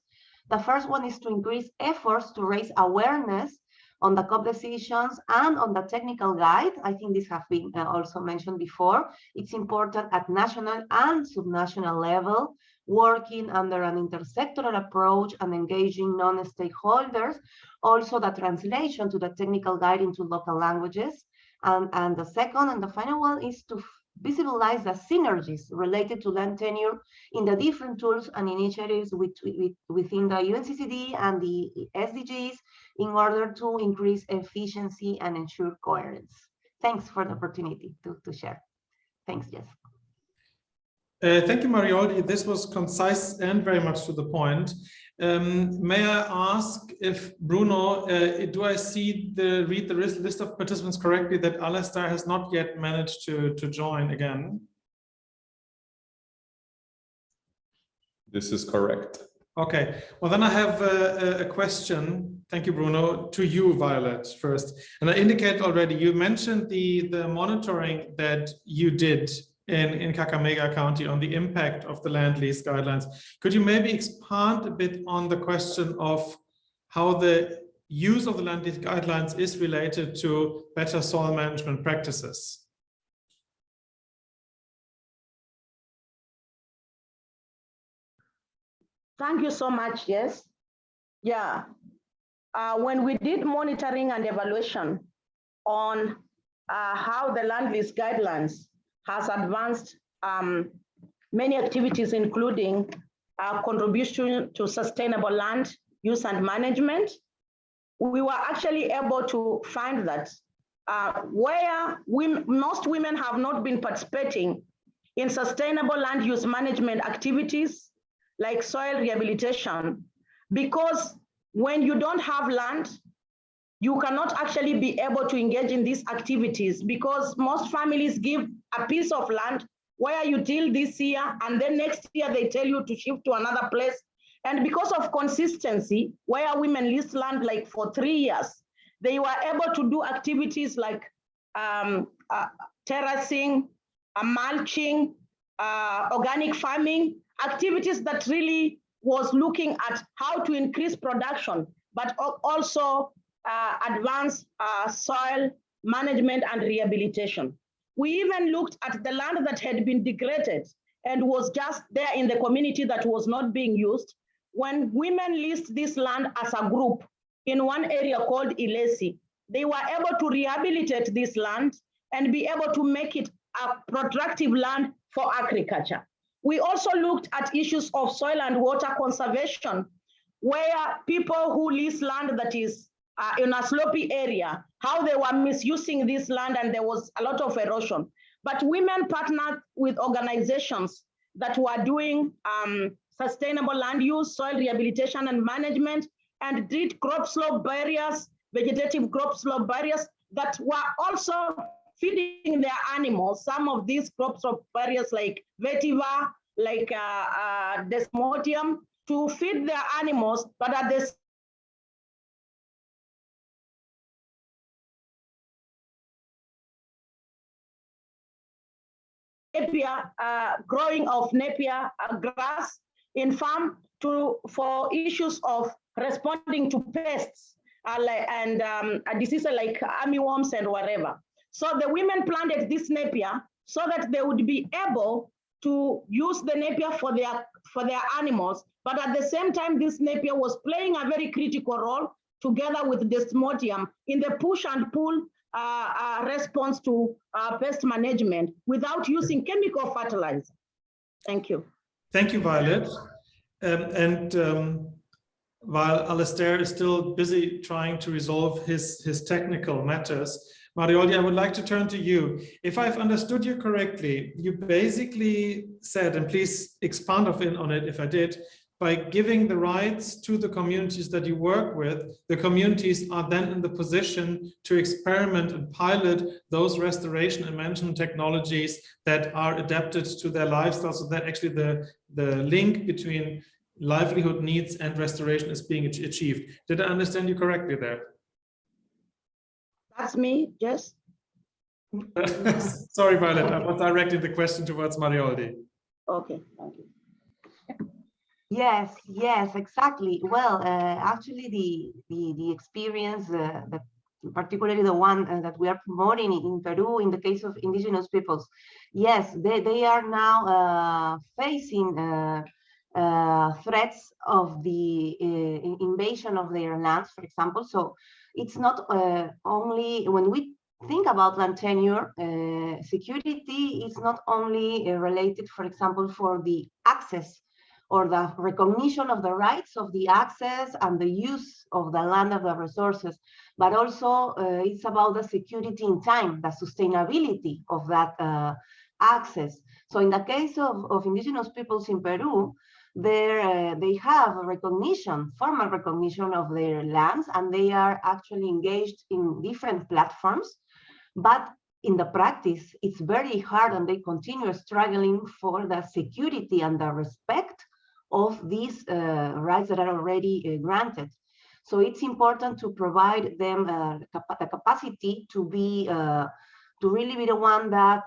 The first one is to increase efforts to raise awareness on the COP decisions and on the technical guide. I think this has been also mentioned before. It's important at national and subnational level, working under an intersectoral approach and engaging non-stakeholders. Also the translation to the technical guide into local languages. And the second and the final one is to visualize the synergies related to land tenure in the different tools and initiatives within the UNCCD and the SDGs in order to increase efficiency and ensure coherence. Thanks for the opportunity to share. Thanks, Jess. Thank you, Marioldi. This was concise and very much to the point. May I ask if Bruno, do I read the list of participants correctly that Alistair has not yet managed to join again? This is correct. Okay, well then I have a question. Thank you, Bruno. To you, Violet, first. And I indicated already, you mentioned the monitoring that you did in Kakamega County on the impact of the land lease guidelines. Could you maybe expand a bit on the question of how the use of the land lease guidelines is related to better soil management practices? Thank you so much, Yes. Yeah, when we did monitoring and evaluation on how the land lease guidelines has advanced many activities, including contribution to sustainable land use and management, we were actually able to find that where most women have not been participating in sustainable land use management activities like soil rehabilitation, because when you don't have land, you cannot actually be able to engage in these activities, because most families give a piece of land where you till this year and then next year they tell you to shift to another place. And because of consistency, where women lease land like for 3 years, they were able to do activities like terracing, mulching, organic farming, activities that really was looking at how to increase production, but also advance soil management and rehabilitation. We even looked at the land that had been degraded and was just there in the community that was not being used. When women leased this land as a group in one area called Ilesi, they were able to rehabilitate this land and be able to make it a productive land for agriculture. We also looked at issues of soil and water conservation, where people who lease land that is in a slopey area, how they were misusing this land and there was a lot of erosion. But women partnered with organizations that were doing sustainable land use, soil rehabilitation and management, and did crop slope barriers, vegetative crop slope barriers that were also feeding their animals. Some of these crop slope barriers like vetiver, like desmodium, to feed their animals, but at the Napier, growing of Napier grass in farm for issues of responding to pests and diseases like armyworms and whatever. So the women planted this Napier so that they would be able to use the Napier for their animals, but at the same time, this Napier was playing a very critical role together with desmodium in the push and pull response to pest management without using chemical fertilizer. Thank you. Thank you, Violet. While Alastair is still busy trying to resolve his technical matters, Marioldi, I would like to turn to you. If I've understood you correctly, you basically said, and please expand on it if I did, by giving the rights to the communities that you work with, the communities are then in the position to experiment and pilot those restoration and management technologies that are adapted to their lifestyle, so that actually the link between livelihood needs and restoration is being achieved. Did I understand you correctly there? That's me, yes. Sorry, Violet, I was directing the question towards Marioldi. Okay, thank you. Yes, exactly. Well, actually, the experience, particularly the one that we are promoting in Peru, in the case of indigenous peoples, yes, they are now facing threats of the invasion of their lands, for example. So it's not only when we think about land tenure, security is not only related, for example, for the access or the recognition of the rights of the access and the use of the land and the resources, but also it's about the security in time, the sustainability of that access. So in the case of indigenous peoples in Peru, they have a recognition, formal recognition of their lands, and they are actually engaged in different platforms. But in the practice, it's very hard, and they continue struggling for the security and the respect of these rights that are already granted. So it's important to provide them the capacity to be to really be the one that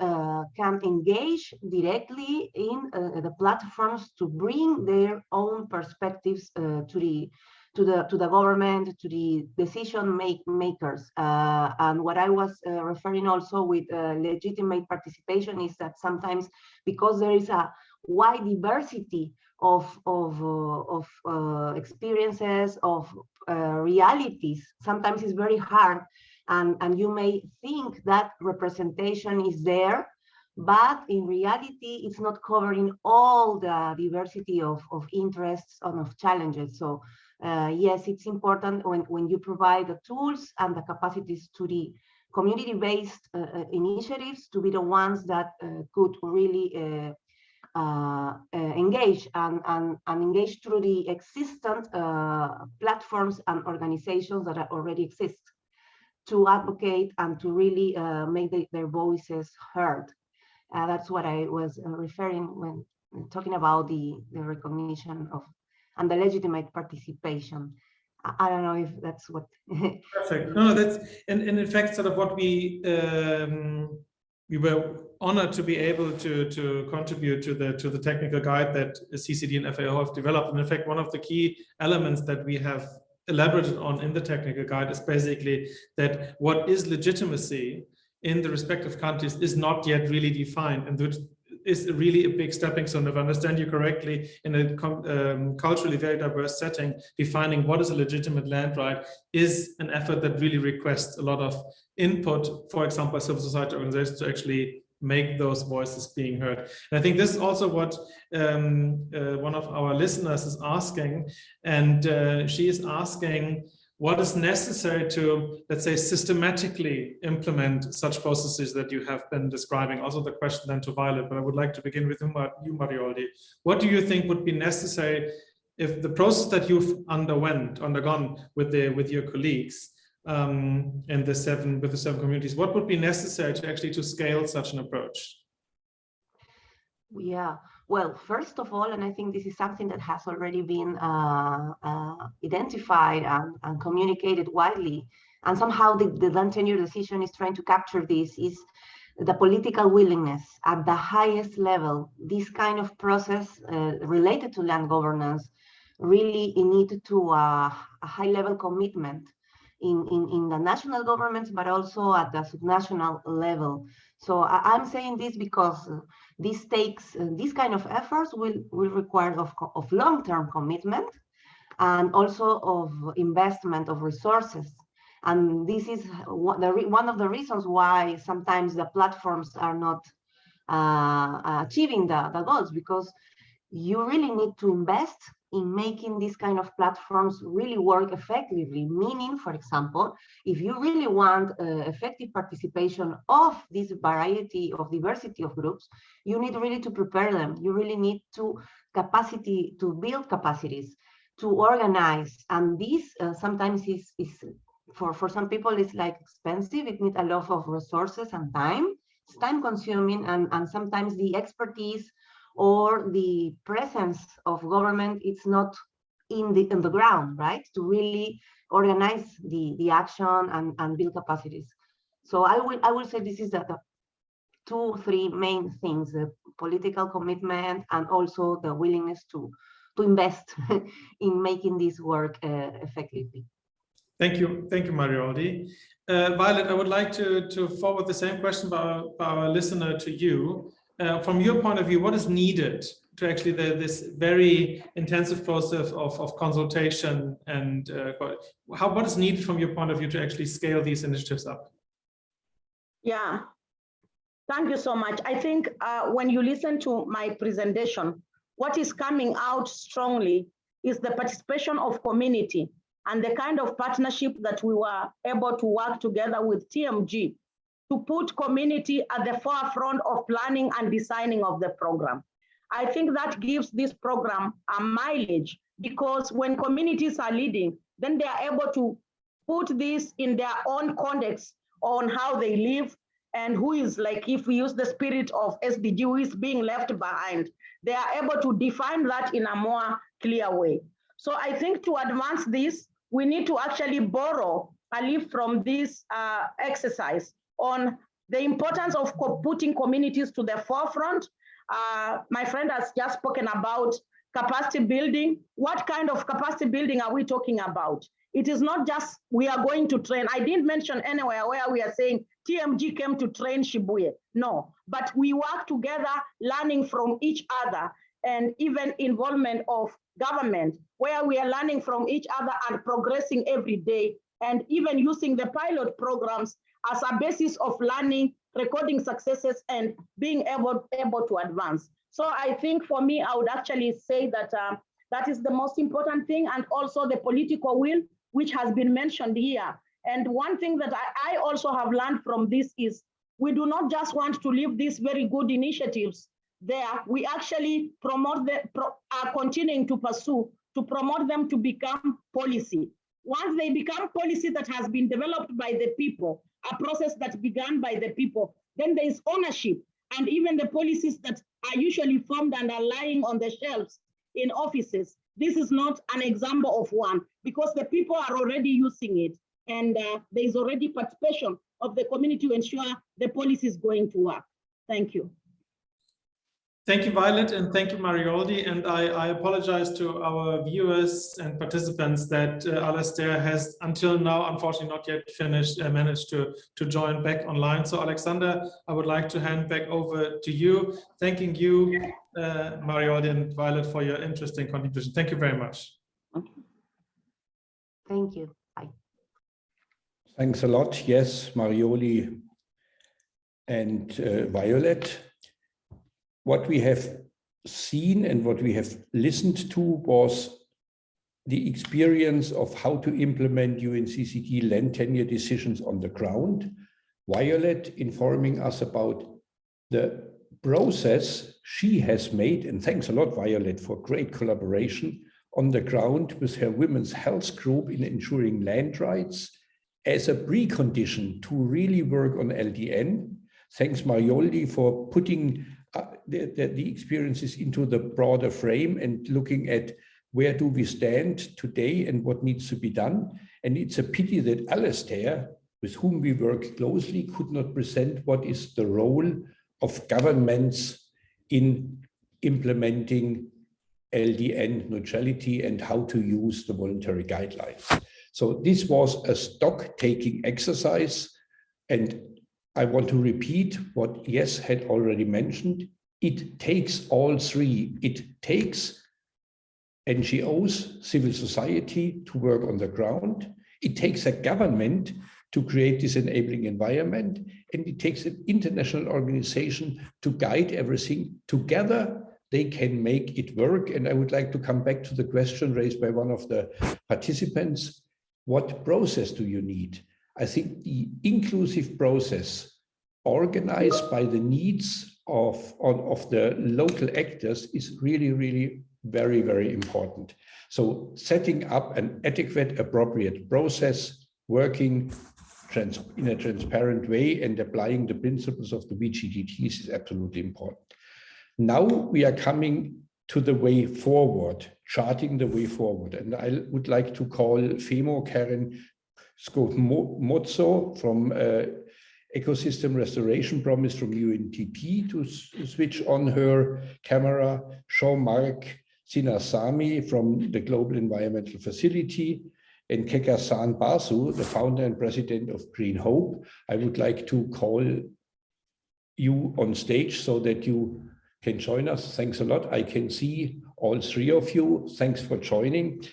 can engage directly in the platforms to bring their own perspectives to the government, to the decision makers. And what I was referring also with legitimate participation is that sometimes, because there is a wide diversity of experiences, of realities, sometimes it's very hard, and you may think that representation is there, but in reality it's not covering all the diversity of interests and of challenges. So Yes, it's important when you provide the tools and the capacities to the community-based initiatives to be the ones that could really engage and engage through the existent platforms and organizations that already exist to advocate and to really make their voices heard. That's what I was referring when talking about the recognition of and the legitimate participation. I don't know if that's what. Perfect. No, that's and in fact sort of what we were honored to be able to contribute to the technical guide that CCD and FAO have developed. And in fact, one of the key elements that we have elaborated on in the technical guide is basically that what is legitimacy in the respective countries is not yet really defined, and which is really a big stepping stone, if I understand you correctly, in a culturally very diverse setting. Defining what is a legitimate land right is an effort that really requests a lot of input, for example, civil society organizations to actually make those voices being heard. And I think this is also what one of our listeners is asking, and she is asking what is necessary to, let's say, systematically implement such processes that you have been describing. Also the question then to Violet, but I would like to begin with you, Marioldi. What do you think would be necessary if the process that you've undergone with your colleagues in the seven communities, what would be necessary to scale such an approach? Yeah, well, first of all, and I think this is something that has already been identified and communicated widely, and somehow the Land Tenure Decision is trying to capture this, is the political willingness at the highest level. This kind of process related to land governance really needed to a high-level commitment in the national governments, but also at the subnational level. So I'm saying this because this kind of efforts will require of long-term commitment and also of investment of resources. And this is one of the reasons why sometimes the platforms are not achieving the goals, because you really need to invest in making these kind of platforms really work effectively. Meaning, for example, if you really want effective participation of this variety of diversity of groups, you need really to prepare them. You really need to build capacities, to organize. And this sometimes is for some people, it's like expensive. It needs a lot of resources and time. It's time consuming, and sometimes the expertise or the presence of government, it's not in the ground, right? To really organize the action and build capacities. So I will say this is the 2-3 main things: the political commitment and also the willingness to invest in making this work effectively. Thank you, Marioldi. Violet, I would like to forward the same question by our listener to you. From your point of view, what is needed to actually this very intensive process of consultation, and what is needed from your point of view to actually scale these initiatives up? Yeah, thank you so much. I think when you listen to my presentation, what is coming out strongly is the participation of community and the kind of partnership that we were able to work together with TMG to put community at the forefront of planning and designing of the program. I think that gives this program a mileage, because when communities are leading, then they are able to put this in their own context on how they live and who is, like, if we use the spirit of SDG, who is being left behind. They are able to define that in a more clear way. So I think to advance this, we need to actually borrow a leaf from this exercise on the importance of putting communities to the forefront. My friend has just spoken about capacity building. What kind of capacity building are we talking about? It is not just we are going to train. I didn't mention anywhere where we are saying TMG came to train Shibuya. No, but we work together, learning from each other, and even involvement of government, where we are learning from each other and progressing every day, and even using the pilot programs as a basis of learning, recording successes, and being able to advance. So I think for me, I would actually say that That is the most important thing, and also the political will, which has been mentioned here. And one thing that I also have learned from this is we do not just want to leave these very good initiatives there. We actually promote them, are continuing to pursue, to promote them to become policy. Once they become policy that has been developed by the people, a process that began by the people, then there is ownership. And even the policies that are usually formed and are lying on the shelves in offices, this is not an example of one, because the people are already using it. And there is already participation of the community to ensure the policy is going to work. Thank you. Thank you, Violet, and thank you, Marioldi. And I apologize to our viewers and participants that Alastair has until now, unfortunately, not yet managed to join back online. So, Alexander, I would like to hand back over to you. Thanking you, Marioldi and Violet, for your interesting contribution. Thank you very much. Thank you. Bye. Thanks a lot. Yes, Marioli and Violet. What we have seen and what we have listened to was the experience of how to implement UNCCD land tenure decisions on the ground. Violet informing us about the process she has made, and thanks a lot, Violet, for great collaboration on the ground with her women's health group in ensuring land rights as a precondition to really work on LDN. Thanks, Marioldi, for putting the experiences into the broader frame and looking at where do we stand today and what needs to be done. And it's a pity that Alastair, with whom we work closely, could not present what is the role of governments in implementing LDN neutrality and how to use the voluntary guidelines. So this was a stock-taking exercise, and I want to repeat what Yes had already mentioned. It takes all three. It takes NGOs, civil society to work on the ground. It takes a government to create this enabling environment. And it takes an international organization to guide everything. Together, they can make it work. And I would like to come back to the question raised by one of the participants. What process do you need? I think the inclusive process organized by the needs of the local actors is really, really very, very important. So setting up an adequate, appropriate process, working in a transparent way and applying the principles of the Vgdt is absolutely important. Now we are coming to the way forward, charting the way forward. And I would like to call Femo Karen Skogmotso from Ecosystem Restoration Promise from UNTP to switch on her camera, Jean-Marc Sinasami from the Global Environmental Facility, and Kekasan Basu, the founder and president of Green Hope. I would like to call you on stage so that you can join us. Thanks a lot. I can see all three of you. Thanks for joining.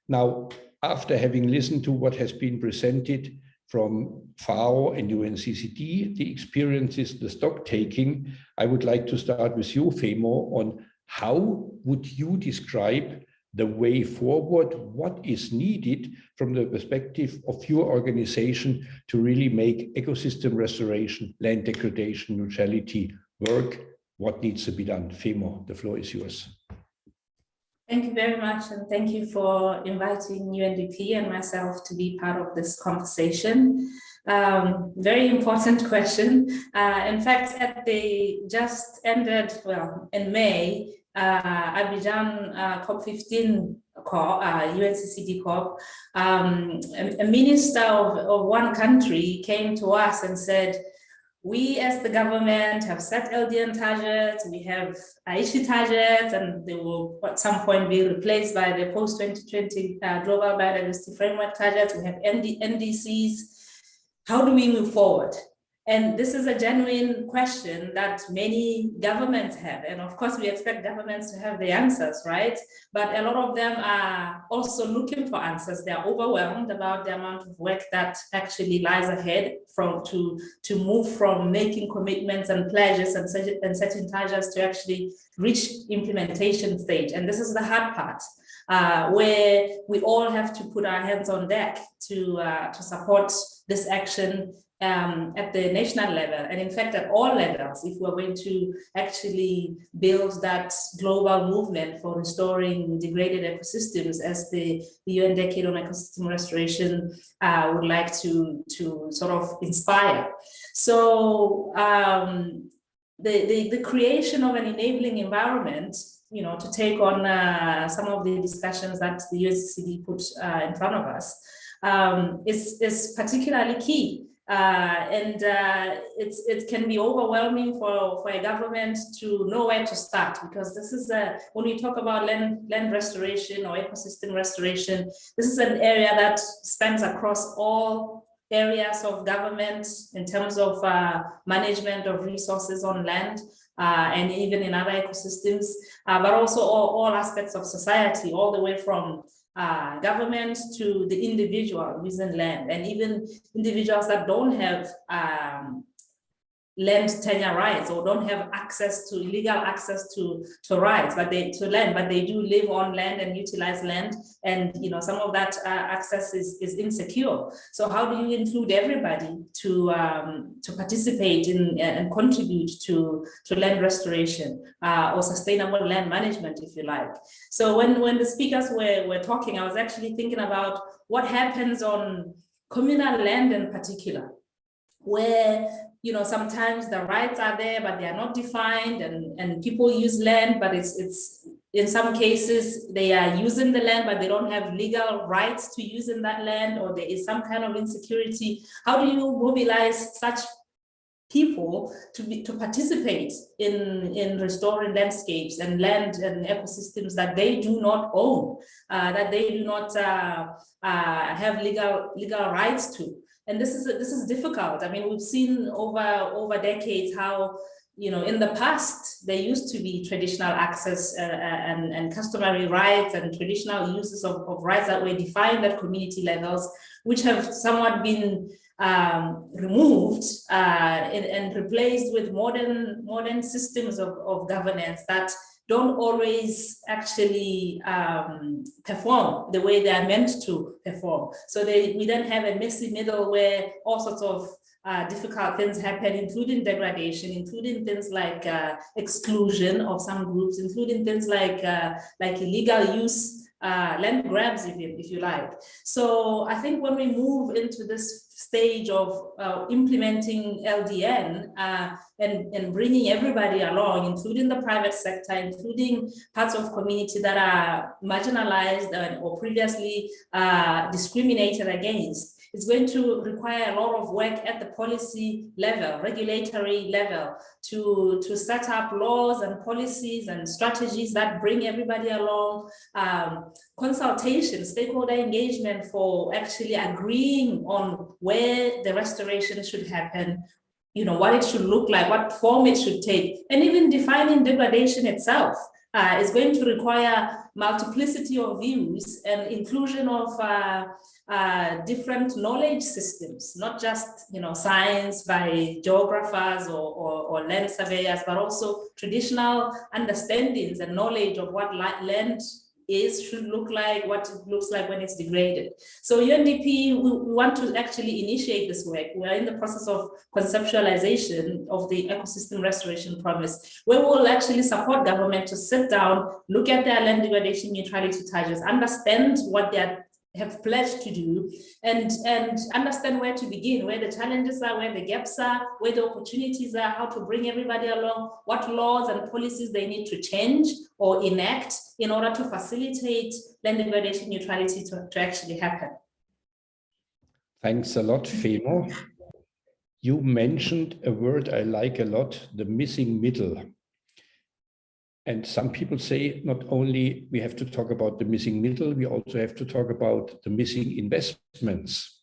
Now, after having listened to what has been presented from FAO and UNCCD, the experiences, the stock taking, I would like to start with you, Femo, on how would you describe the way forward, what is needed from the perspective of your organization to really make ecosystem restoration, land degradation, neutrality work? What needs to be done? Femo, the floor is yours. Thank you very much, and thank you for inviting UNDP and myself to be part of this conversation. Very important question. In fact, at the just ended, well, in May, Abidjan COP15 UNCCD COP, a minister of one country came to us and said, we as the government have set LDN targets, we have Aichi targets, and they will at some point be replaced by the post-2020 Global Biodiversity Framework targets. We have NDCs. How do we move forward? And this is a genuine question that many governments have. And of course, we expect governments to have the answers, right? But a lot of them are also looking for answers. They're overwhelmed about the amount of work that actually lies ahead to move from making commitments and pledges and setting targets to actually reach implementation stage. And this is the hard part. where we all have to put our hands on deck to support this action at the national level, and in fact at all levels, if we're going to actually build that global movement for restoring degraded ecosystems, as the UN Decade on Ecosystem Restoration would like to sort of inspire. So the creation of an enabling environment, to take on some of the discussions that the UNCCD put in front of us, is particularly key. It can be overwhelming for a government to know where to start, because this is when we talk about land restoration or ecosystem restoration, this is an area that spans across all areas of government in terms of management of resources on land and even in other ecosystems, but also all aspects of society, all the way from government to the individual using land, and even individuals that don't have land tenure rights or don't have legal access to rights, but they do live on land and utilize land, and some of that access is insecure. So how do you include everybody to participate in and contribute to land restoration or sustainable land management, if you like? So when the speakers were talking, I was actually thinking about what happens on communal land in particular, where sometimes the rights are there, but they are not defined, and people use land, but it's in some cases they are using the land, but they don't have legal rights to use in that land, or there is some kind of insecurity. How do you mobilize such people to participate in restoring landscapes and land and ecosystems that they do not own, that they do not have legal rights to? And this is difficult. I mean, we've seen over decades how, in the past, there used to be traditional access and customary rights and traditional uses of rights that were defined at community levels, which have somewhat been removed and replaced with modern systems of governance that don't always actually perform the way they are meant to perform. So we then have a messy middle where all sorts of difficult things happen, including degradation, including things like exclusion of some groups, including things like illegal use, land grabs, if you like. So I think when we move into this stage of implementing LDN and bringing everybody along, including the private sector, including parts of community that are marginalized or previously discriminated against, it's going to require a lot of work at the policy level, regulatory level, to set up laws and policies and strategies that bring everybody along, consultation, stakeholder engagement for actually agreeing on where the restoration should happen, what it should look like, what form it should take, and even defining degradation itself. Is going to require multiplicity of views and inclusion of different knowledge systems, not just science by geographers or land surveyors, but also traditional understandings and knowledge of what land should look like, what it looks like when it's degraded. So UNDP, we want to actually initiate this work. We are in the process of conceptualization of the ecosystem restoration promise, where we will actually support government to sit down, look at their land degradation neutrality targets, understand what they have pledged to do, and understand where to begin, where the challenges are, where the gaps are, where the opportunities are, how to bring everybody along, what laws and policies they need to change or enact in order to facilitate land degradation neutrality to actually happen. Thanks a lot, Femo. You mentioned a word I like a lot, the missing middle. And some people say not only we have to talk about the missing middle, we also have to talk about the missing investments.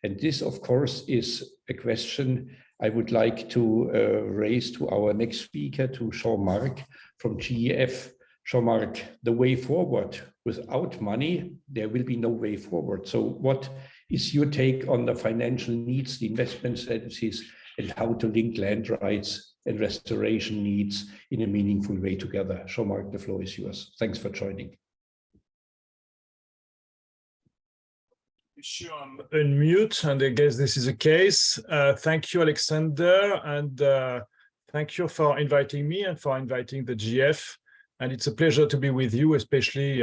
And this, of course, is a question I would like to raise to our next speaker, to Jean-Marc from GEF. Jean-Marc, the way forward, without money, there will be no way forward. So what is your take on the financial needs, the investment strategies, and how to link land rights and restoration needs in a meaningful way together? Jean-Marc, the floor is yours. Thanks for joining. sure I'm unmute, and I guess this is the case. Thank you, Alexander, and thank you for inviting me and for inviting the GF. And it's a pleasure to be with you, especially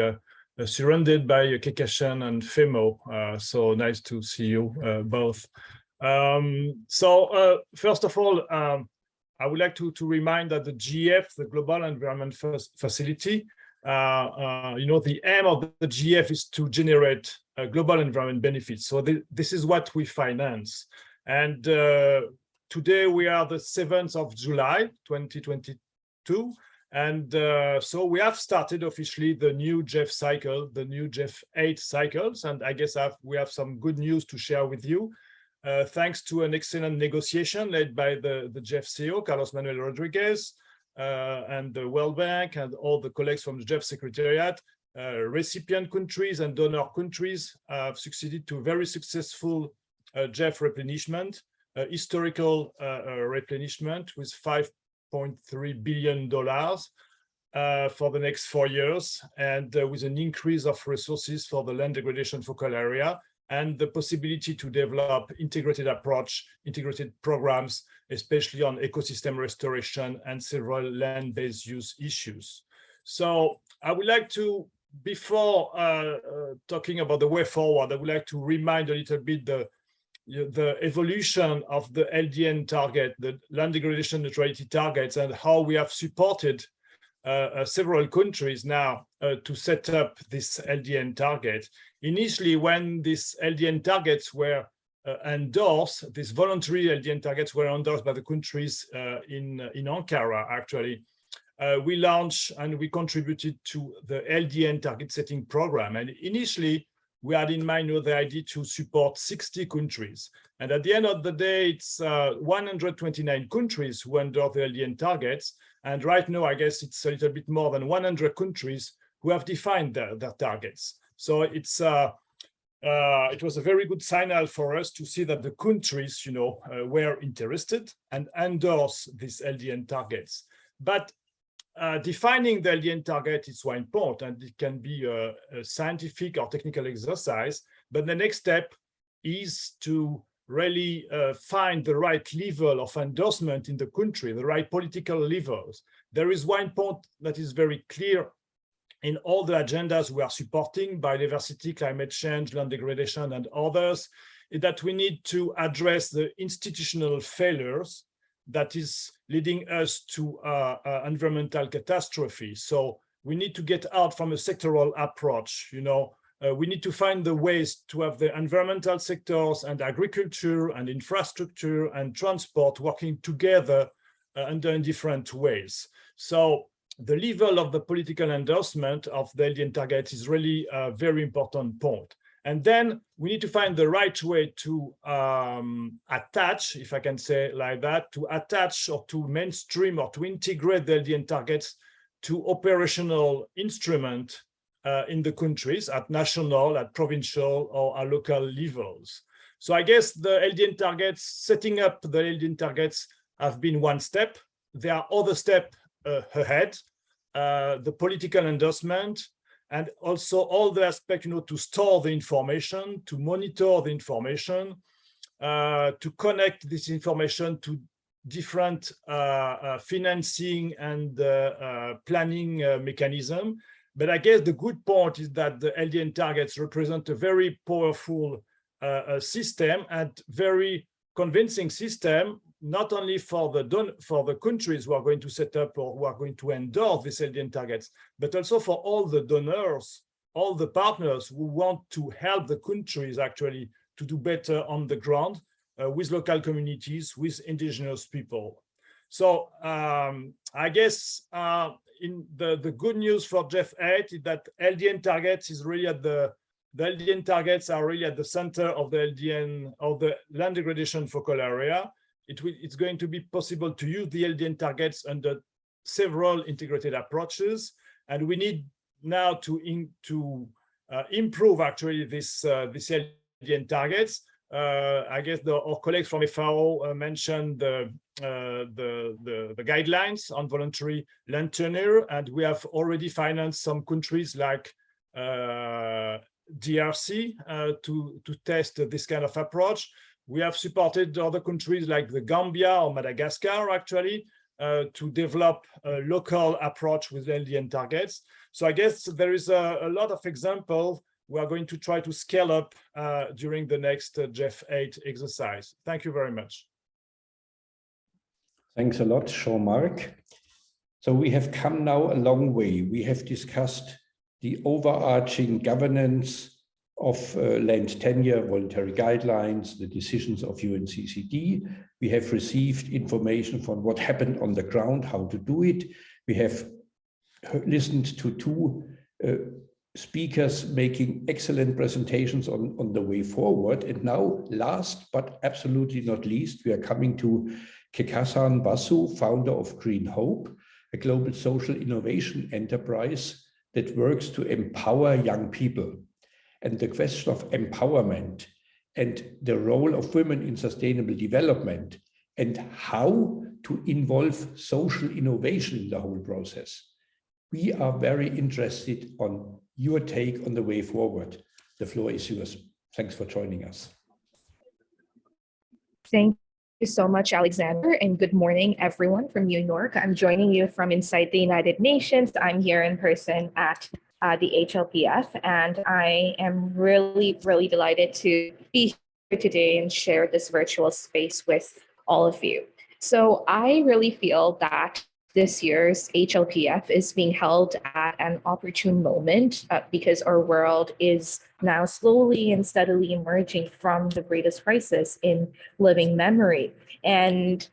surrounded by Kekashan and Femo. So nice to see you both. First of all, I would like to remind that the GF, the Global Environment Facility, the aim of the GF is to generate global environment benefits. So this is what we finance. And today we are the 7th of July, 2022. And so we have started officially the new GEF cycle, the new GEF 8 cycles. And I guess we have some good news to share with you. Thanks to an excellent negotiation led by the GEF CEO, Carlos Manuel Rodriguez, and the World Bank and all the colleagues from the GEF Secretariat, recipient countries and donor countries have succeeded to very successful GEF replenishment, historical replenishment with $5.3 billion for the next 4 years, and with an increase of resources for the land degradation focal area, and the possibility to develop integrated approach, integrated programs, especially on ecosystem restoration and several land-based use issues. So I would like to, before talking about the way forward, I would like to remind a little bit the evolution of the LDN target, the land degradation neutrality targets, and how we have supported several countries now to set up this LDN target. Initially, when these LDN targets were endorsed, these voluntary LDN targets were endorsed by the countries in Ankara, actually, we launched and we contributed to the LDN target setting program. And initially, we had in mind the idea to support 60 countries. And at the end of the day, it's 129 countries who endorse the LDN targets. And right now, I guess it's a little bit more than 100 countries who have defined their targets. So it was a very good signal for us to see that the countries, were interested and endorse these LDN targets. But defining the LDN target is one point, and it can be a scientific or technical exercise. But the next step is to really find the right level of endorsement in the country, the right political levels. There is one point that is very clear in all the agendas we are supporting, biodiversity, climate change, land degradation, and others, is that we need to address the institutional failures that is leading us to environmental catastrophe. So we need to get out from a sectoral approach. We need to find the ways to have the environmental sectors and agriculture and infrastructure and transport working together in different ways. So the level of the political endorsement of the LDN target is really a very important point. And then we need to find the right way to attach, if I can say like that, to attach or to mainstream or to integrate the LDN targets to operational instrument in the countries at national, at provincial, or at local levels. So I guess the LDN targets, setting up the LDN targets have been one step. There are other steps ahead, the political endorsement, and also all the aspects, to store the information, to monitor the information, to connect this information to different financing and planning mechanism. But I guess the good point is that the LDN targets represent a very powerful system and very convincing system, not only for the countries who are going to set up or who are going to endorse these LDN targets, but also for all the donors, all the partners who want to help the countries actually to do better on the ground with local communities, with indigenous people. So I guess in the good news for GEF 8 is that LDN targets is really at the LDN targets are really at the center of the LDN, of the land degradation focal area. It's going to be possible to use the LDN targets under several integrated approaches, and we need now to improve actually this LDN targets. I guess our colleagues from FAO mentioned the guidelines on voluntary land tenure, and we have already financed some countries like DRC to test this kind of approach. We have supported other countries like the Gambia or Madagascar, actually, to develop a local approach with LDN targets. So I guess there is a lot of examples we are going to try to scale up during the next GEF8 exercise. Thank you very much. Thanks a lot, Jean-Marc. So we have come now a long way. We have discussed the overarching governance of land tenure, voluntary guidelines, the decisions of UNCCD. We have received information from what happened on the ground, how to do it. We have listened to two speakers making excellent presentations on the way forward. And now, last but absolutely not least, we are coming to Kekasan Basu, founder of Green Hope, a global social innovation enterprise that works to empower young people. And the question of empowerment and the role of women in sustainable development and how to involve social innovation in the whole process. We are very interested on your take on the way forward. The floor is yours. Thanks for joining us. Thank you so much, Alexander, and good morning, everyone from New York. I'm joining you from inside the United Nations. I'm here in person at the HLPF, and I am really, really delighted to be here today and share this virtual space with all of you. So I really feel that this year's HLPF is being held at an opportune moment because our world is now slowly and steadily emerging from the greatest crisis in living memory. And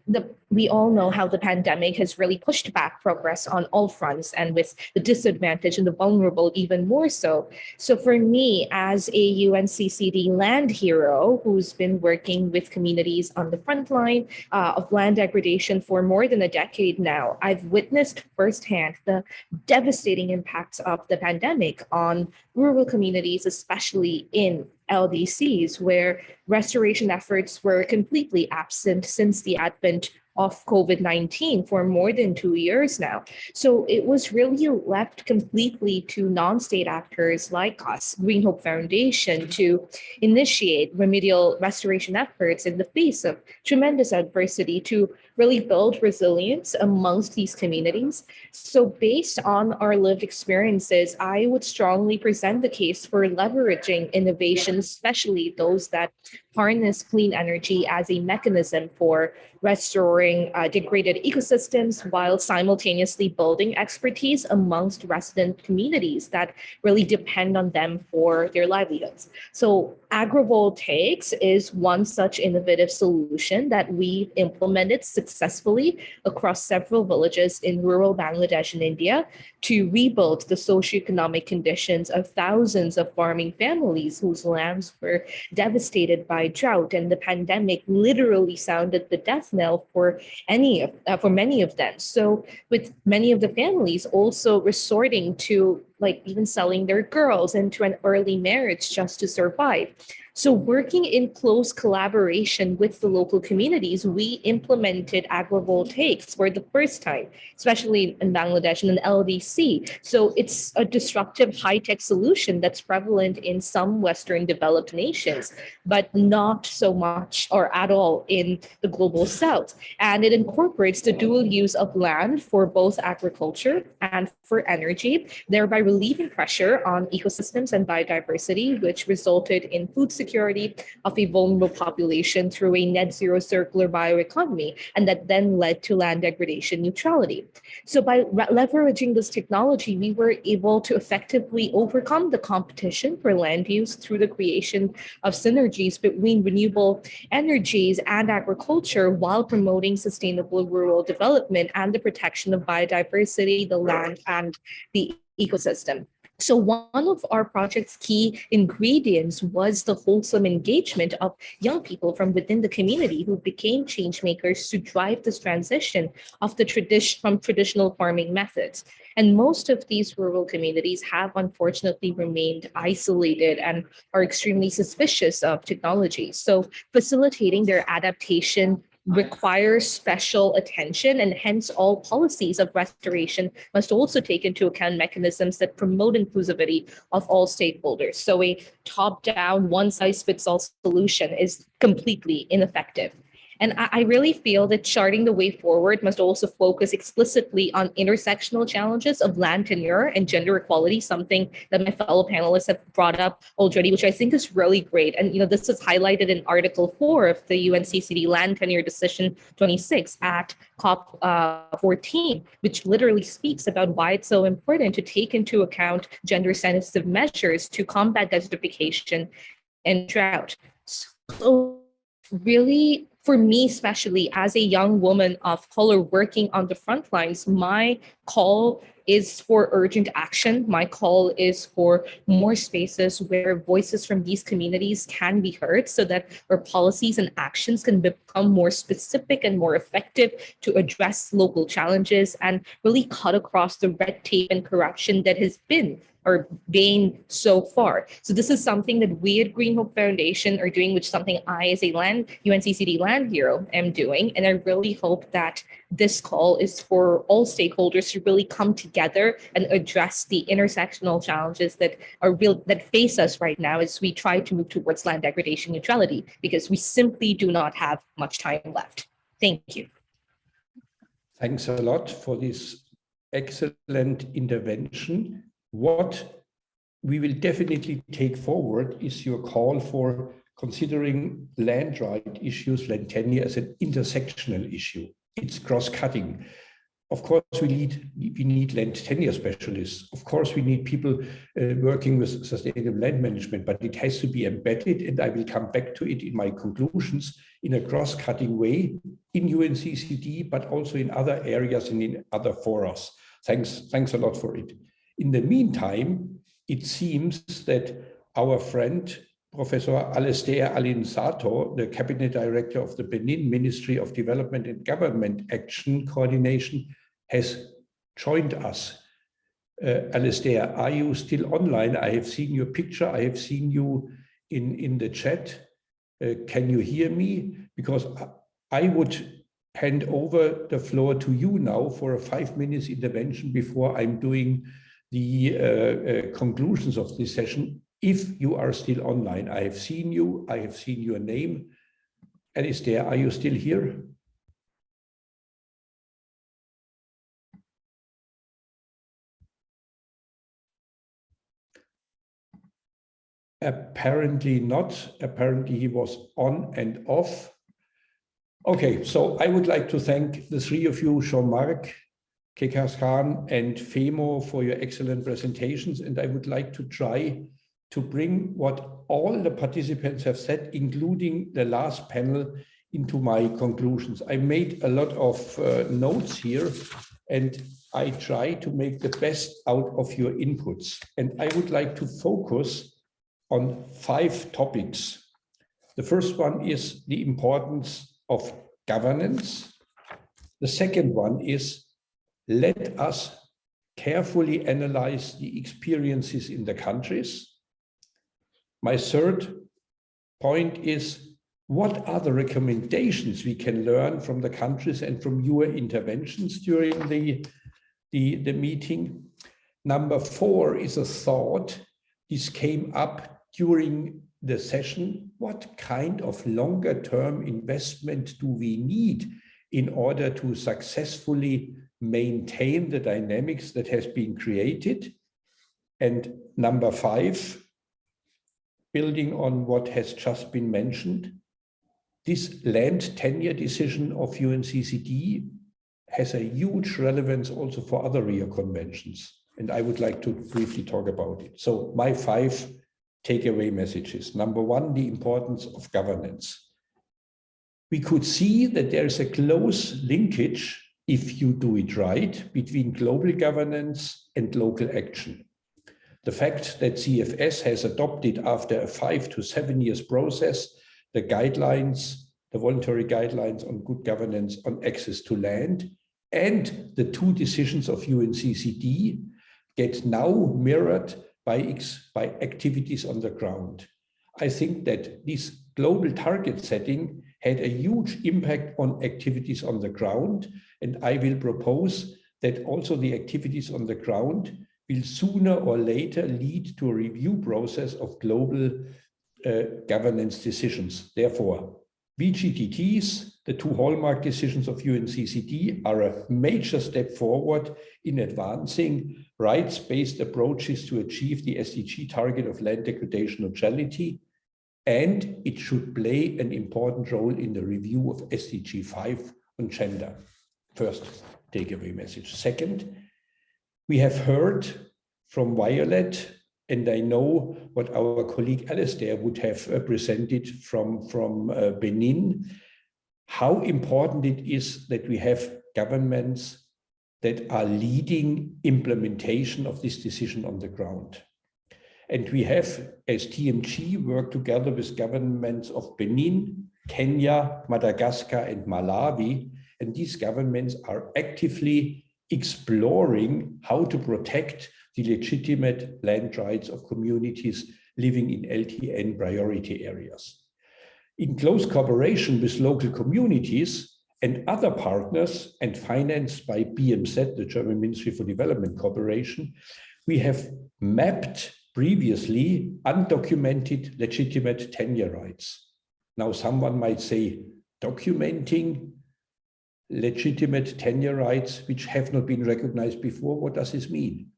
we all know how the pandemic has really pushed back progress on all fronts, and with the disadvantaged and the vulnerable even more so. So for me, as a UNCCD land hero who's been working with communities on the front line of land degradation for more than a decade now, I've witnessed firsthand the devastating impacts of the pandemic on rural communities, especially in LDCs, where restoration efforts were completely absent since the advent of COVID-19 for more than 2 years now. So it was really left completely to non-state actors like us, Green Hope Foundation, to initiate remedial restoration efforts in the face of tremendous adversity to really build resilience amongst these communities. So based on our lived experiences, I would strongly present the case for leveraging innovation, especially those that harness clean energy as a mechanism for restoring degraded ecosystems while simultaneously building expertise amongst resident communities that really depend on them for their livelihoods. So agrivoltaics is one such innovative solution that we've implemented successfully across several villages in rural Bangladesh and India to rebuild the socioeconomic conditions of thousands of farming families whose lands were devastated by drought, and the pandemic literally sounded the death knell for many of them. So with many of the families also resorting to even selling their girls into an early marriage just to survive. So working in close collaboration with the local communities, we implemented agrivoltaics for the first time, especially in Bangladesh and in LDC. So it's a disruptive high-tech solution that's prevalent in some Western developed nations, but not so much or at all in the global South. And it incorporates the dual use of land for both agriculture and for energy, thereby relieving pressure on ecosystems and biodiversity, which resulted in food security of a vulnerable population through a net zero circular bioeconomy, and that then led to land degradation neutrality. So by leveraging this technology, we were able to effectively overcome the competition for land use through the creation of synergies between renewable energies and agriculture while promoting sustainable rural development and the protection of biodiversity, the land, and the ecosystem. So one of our project's key ingredients was the wholesome engagement of young people from within the community who became change makers to drive this transition of from traditional farming methods. And most of these rural communities have unfortunately remained isolated and are extremely suspicious of technology. So facilitating their adaptation requires special attention, and hence all policies of restoration must also take into account mechanisms that promote inclusivity of all stakeholders. So a top-down, one-size-fits-all solution is completely ineffective. And I really feel that charting the way forward must also focus explicitly on intersectional challenges of land tenure and gender equality, something that my fellow panelists have brought up already, which I think is really great. And this is highlighted in Article 4 of the UNCCD Land Tenure Decision 26 at COP 14, which literally speaks about why it's so important to take into account gender-sensitive measures to combat desertification and drought. So really, for me, especially as a young woman of color working on the front lines, my call is for urgent action. My call is for more spaces where voices from these communities can be heard so that our policies and actions can become more specific and more effective to address local challenges and really cut across the red tape and corruption that has been or bane so far. So this is something that we at Green Hope Foundation are doing, which is something I, as a UNCCD land hero, am doing. And I really hope that this call is for all stakeholders to really come together and address the intersectional challenges that face us right now as we try to move towards land degradation neutrality, because we simply do not have much time left. Thank you. Thanks a lot for this excellent intervention. What we will definitely take forward is your call for considering land right issues, land tenure, as an intersectional issue. It's cross-cutting. Of course, we need land tenure specialists. Of course, we need people working with sustainable land management, but it has to be embedded, and I will come back to it in my conclusions, in a cross-cutting way in UNCCD, but also in other areas and in other forums. Thanks a lot for it. In the meantime, it seems that our friend, Professor Alastair Alin Sato, the Cabinet Director of the Benin Ministry of Development and Government Action Coordination, has joined us. Alastair, are you still online? I have seen your picture. I have seen you in the chat. Can you hear me? Because I would hand over the floor to you now for a 5-minute intervention before I'm doing the conclusions of this session. If you are still online, I have seen you, I have seen your name. Alastair, are you still here? Apparently not. Apparently he was on and off. Okay, so I would like to thank the three of you, Jean-Marc, Kekas Khan, and Femo, for your excellent presentations. And I would like to try to bring what all the participants have said, including the last panel, into my conclusions. I made a lot of notes here, and I try to make the best out of your inputs. And I would like to focus on 5 topics. The first one is the importance of governance. The second one is, let us carefully analyze the experiences in the countries. My third point is, what are the recommendations we can learn from the countries and from your interventions during the meeting? Number 4 is a thought. This came up during the session. What kind of longer-term investment do we need in order to successfully maintain the dynamics that has been created? And number 5, building on what has just been mentioned, this land tenure decision of UNCCD has a huge relevance also for other Rio conventions. And I would like to briefly talk about it. So my 5 takeaway messages. Number 1, the importance of governance. We could see that there is a close linkage, if you do it right, between global governance and local action. The fact that CFS has adopted, after a 5 to 7 years process, the guidelines, the voluntary guidelines on good governance on access to land, and the 2 decisions of UNCCD get now mirrored by activities on the ground. I think that this global target setting had a huge impact on activities on the ground. And I will propose that also the activities on the ground will sooner or later lead to a review process of global governance decisions. Therefore, Vgdts, the two hallmark decisions of UNCCD, are a major step forward in advancing rights-based approaches to achieve the SDG target of land degradation neutrality, and it should play an important role in the review of SDG 5 on gender. First takeaway message. Second, we have heard from Violet, and I know what our colleague Alistair would have presented from Benin, how important it is that we have governments that are leading implementation of this decision on the ground. And we have, as TMG, worked together with governments of Benin, Kenya, Madagascar, and Malawi, and these governments are actively exploring how to protect the legitimate land rights of communities living in LTN priority areas. In close cooperation with local communities and other partners and financed by BMZ, the German Ministry for Development Cooperation, we have mapped previously undocumented legitimate tenure rights. Now someone might say, documenting legitimate tenure rights which have not been recognized before, what does this mean?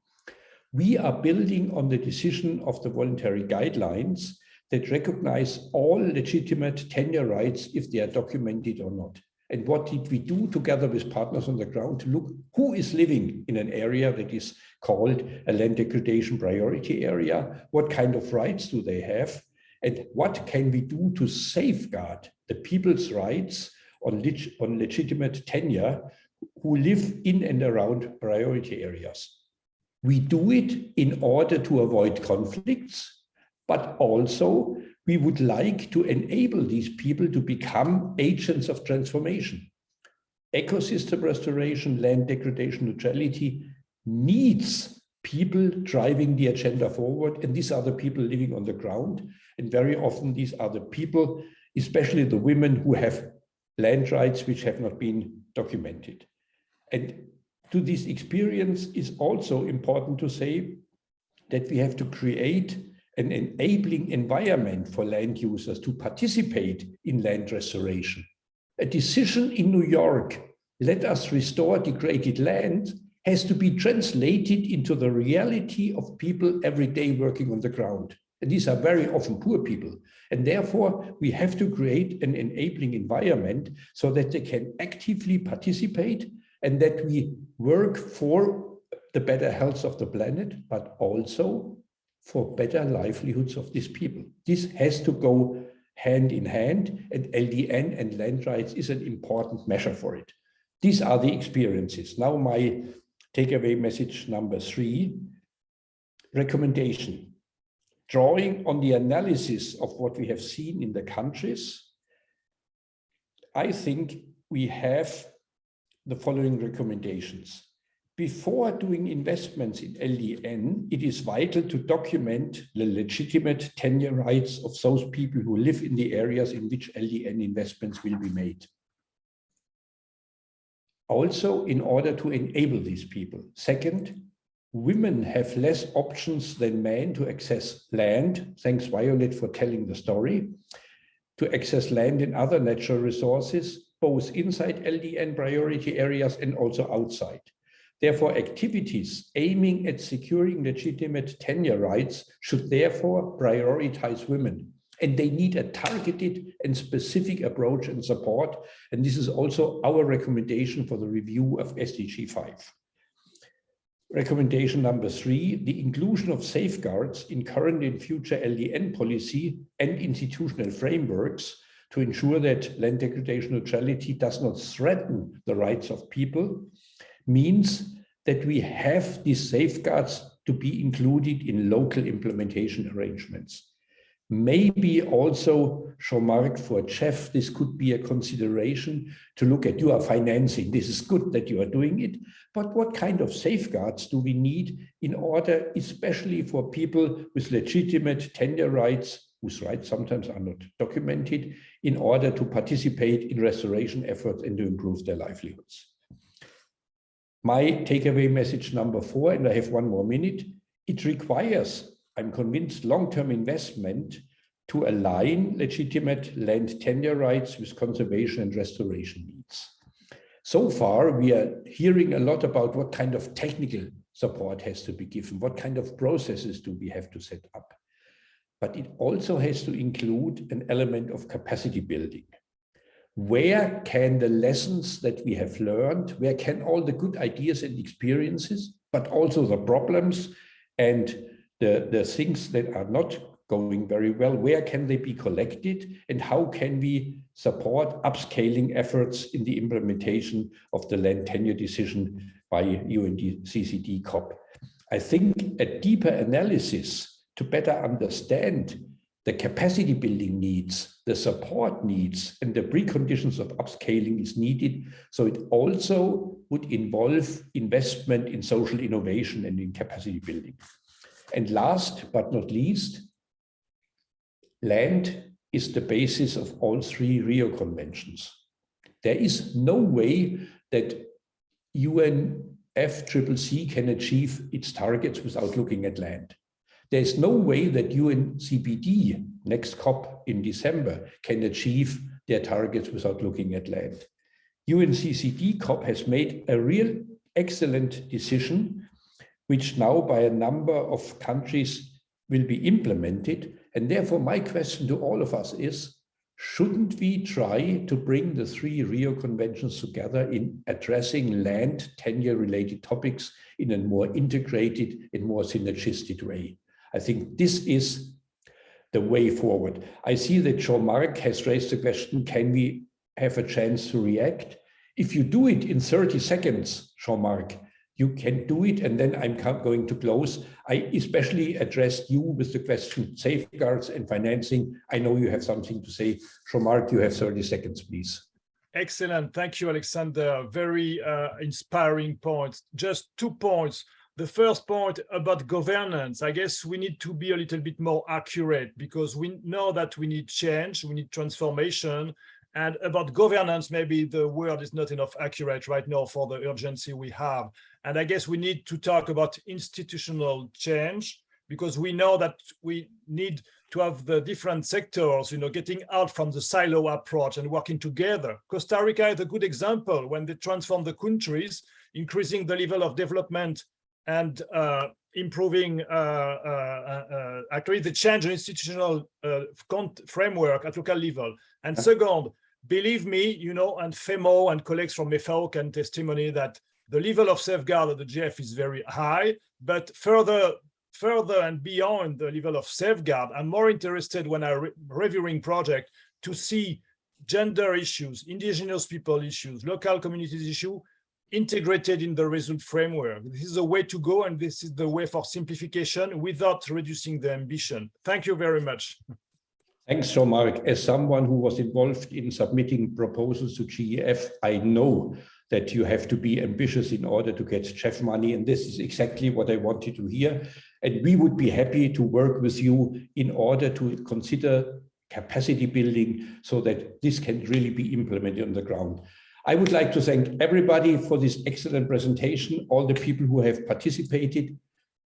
We are building on the decision of the voluntary guidelines that recognize all legitimate tenure rights if they are documented or not. And what did we do together with partners on the ground to look who is living in an area that is called a land degradation priority area? What kind of rights do they have? And what can we do to safeguard the people's rights on legitimate tenure who live in and around priority areas? We do it in order to avoid conflicts, but also we would like to enable these people to become agents of transformation. Ecosystem restoration, land degradation neutrality needs people driving the agenda forward, and these are the people living on the ground. And very often these are the people, especially the women, who have land rights which have not been documented. And to this experience is also important to say that we have to create an enabling environment for land users to participate in land restoration. A decision in New York, let us restore degraded land, has to be translated into the reality of people every day working on the ground. And these are very often poor people. And therefore, we have to create an enabling environment so that they can actively participate and that we work for the better health of the planet, but also for better livelihoods of these people. This has to go hand in hand, and LDN and land rights is an important measure for it. These are the experiences. Now my takeaway message number 3, recommendation. Drawing on the analysis of what we have seen in the countries, I think we have the following recommendations. Before doing investments in LDN, it is vital to document the legitimate tenure rights of those people who live in the areas in which LDN investments will be made. Also, in order to enable these people. Second, women have less options than men to access land. Thanks, Violet, for telling the story. To access land and other natural resources, both inside LDN priority areas and also outside. Therefore, activities aiming at securing legitimate tenure rights should therefore prioritize women. And they need a targeted and specific approach and support. And this is also our recommendation for the review of SDG 5. Recommendation number 3, the inclusion of safeguards in current and future LDN policy and institutional frameworks to ensure that land degradation neutrality does not threaten the rights of people means that we have these safeguards to be included in local implementation arrangements. Maybe also, Jean-Marc, for Jeff, this could be a consideration to look at your financing. This is good that you are doing it, but what kind of safeguards do we need in order, especially for people with legitimate tenure rights whose rights sometimes are not documented, in order to participate in restoration efforts and to improve their livelihoods. My takeaway message number 4, and I have 1 more minute, it requires, I'm convinced, long-term investment to align legitimate land tenure rights with conservation and restoration needs. So far, we are hearing a lot about what kind of technical support has to be given, what kind of processes do we have to set up. But it also has to include an element of capacity building. Where can the lessons that we have learned, where can all the good ideas and experiences, but also the problems and the things that are not going very well, where can they be collected, and how can we support upscaling efforts in the implementation of the land tenure decision by UNCCD COP? I think a deeper analysis to better understand the capacity building needs, the support needs, and the preconditions of upscaling is needed. So it also would involve investment in social innovation and in capacity building. And last but not least, land is the basis of all 3 Rio Conventions. There is no way that UNFCCC can achieve its targets without looking at land. There's no way that UNCCD, next COP in December, can achieve their targets without looking at land. UNCCD COP has made a real excellent decision, which now by a number of countries will be implemented. And therefore, my question to all of us is, shouldn't we try to bring the 3 Rio Conventions together in addressing land tenure-related topics in a more integrated and more synergistic way? I think this is the way forward. I see that Jean-Marc has raised the question, can we have a chance to react? If you do it in 30 seconds, Jean-Marc, you can do it, and then I'm going to close. I especially addressed you with the question safeguards and financing. I know you have something to say. Jean-Marc, you have 30 seconds, please. Excellent. Thank you, Alexander. Very inspiring points. Just 2 points. The first point about governance, I guess we need to be a little bit more accurate because we know that we need change, we need transformation. And about governance, maybe the word is not enough accurate right now for the urgency we have. And I guess we need to talk about institutional change because we know that we need to have the different sectors, getting out from the silo approach and working together. Costa Rica is a good example when they transform the countries, increasing the level of development and improving, actually the change in institutional framework at local level. And second, believe me, and FEMO and colleagues from FAO can testimony that the level of safeguard of the GF is very high, but further and beyond the level of safeguard, I'm more interested when I'm reviewing project to see gender issues, indigenous people issues, local communities issue, integrated in the result framework. This is the way to go, and this is the way for simplification without reducing the ambition. Thank you very much. Thanks, Jean-Marc. As someone who was involved in submitting proposals to GEF, I know that you have to be ambitious in order to get CHEF money, and this is exactly what I wanted to hear. And we would be happy to work with you in order to consider capacity building so that this can really be implemented on the ground. I would like to thank everybody for this excellent presentation, all the people who have participated.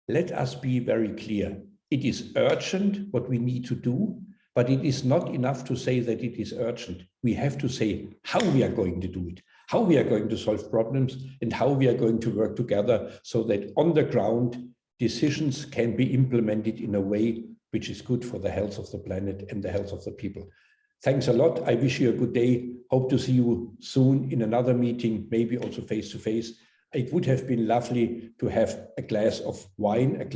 Let us be very clear. It is urgent what we need to do, but it is not enough to say that it is urgent. We have to say how we are going to do it, how we are going to solve problems, and how we are going to work together so that on the ground, decisions can be implemented in a way which is good for the health of the planet and the health of the people. Thanks a lot. I wish you a good day. Hope to see you soon in another meeting, maybe also face-to-face. It would have been lovely to have a glass of wine, a glass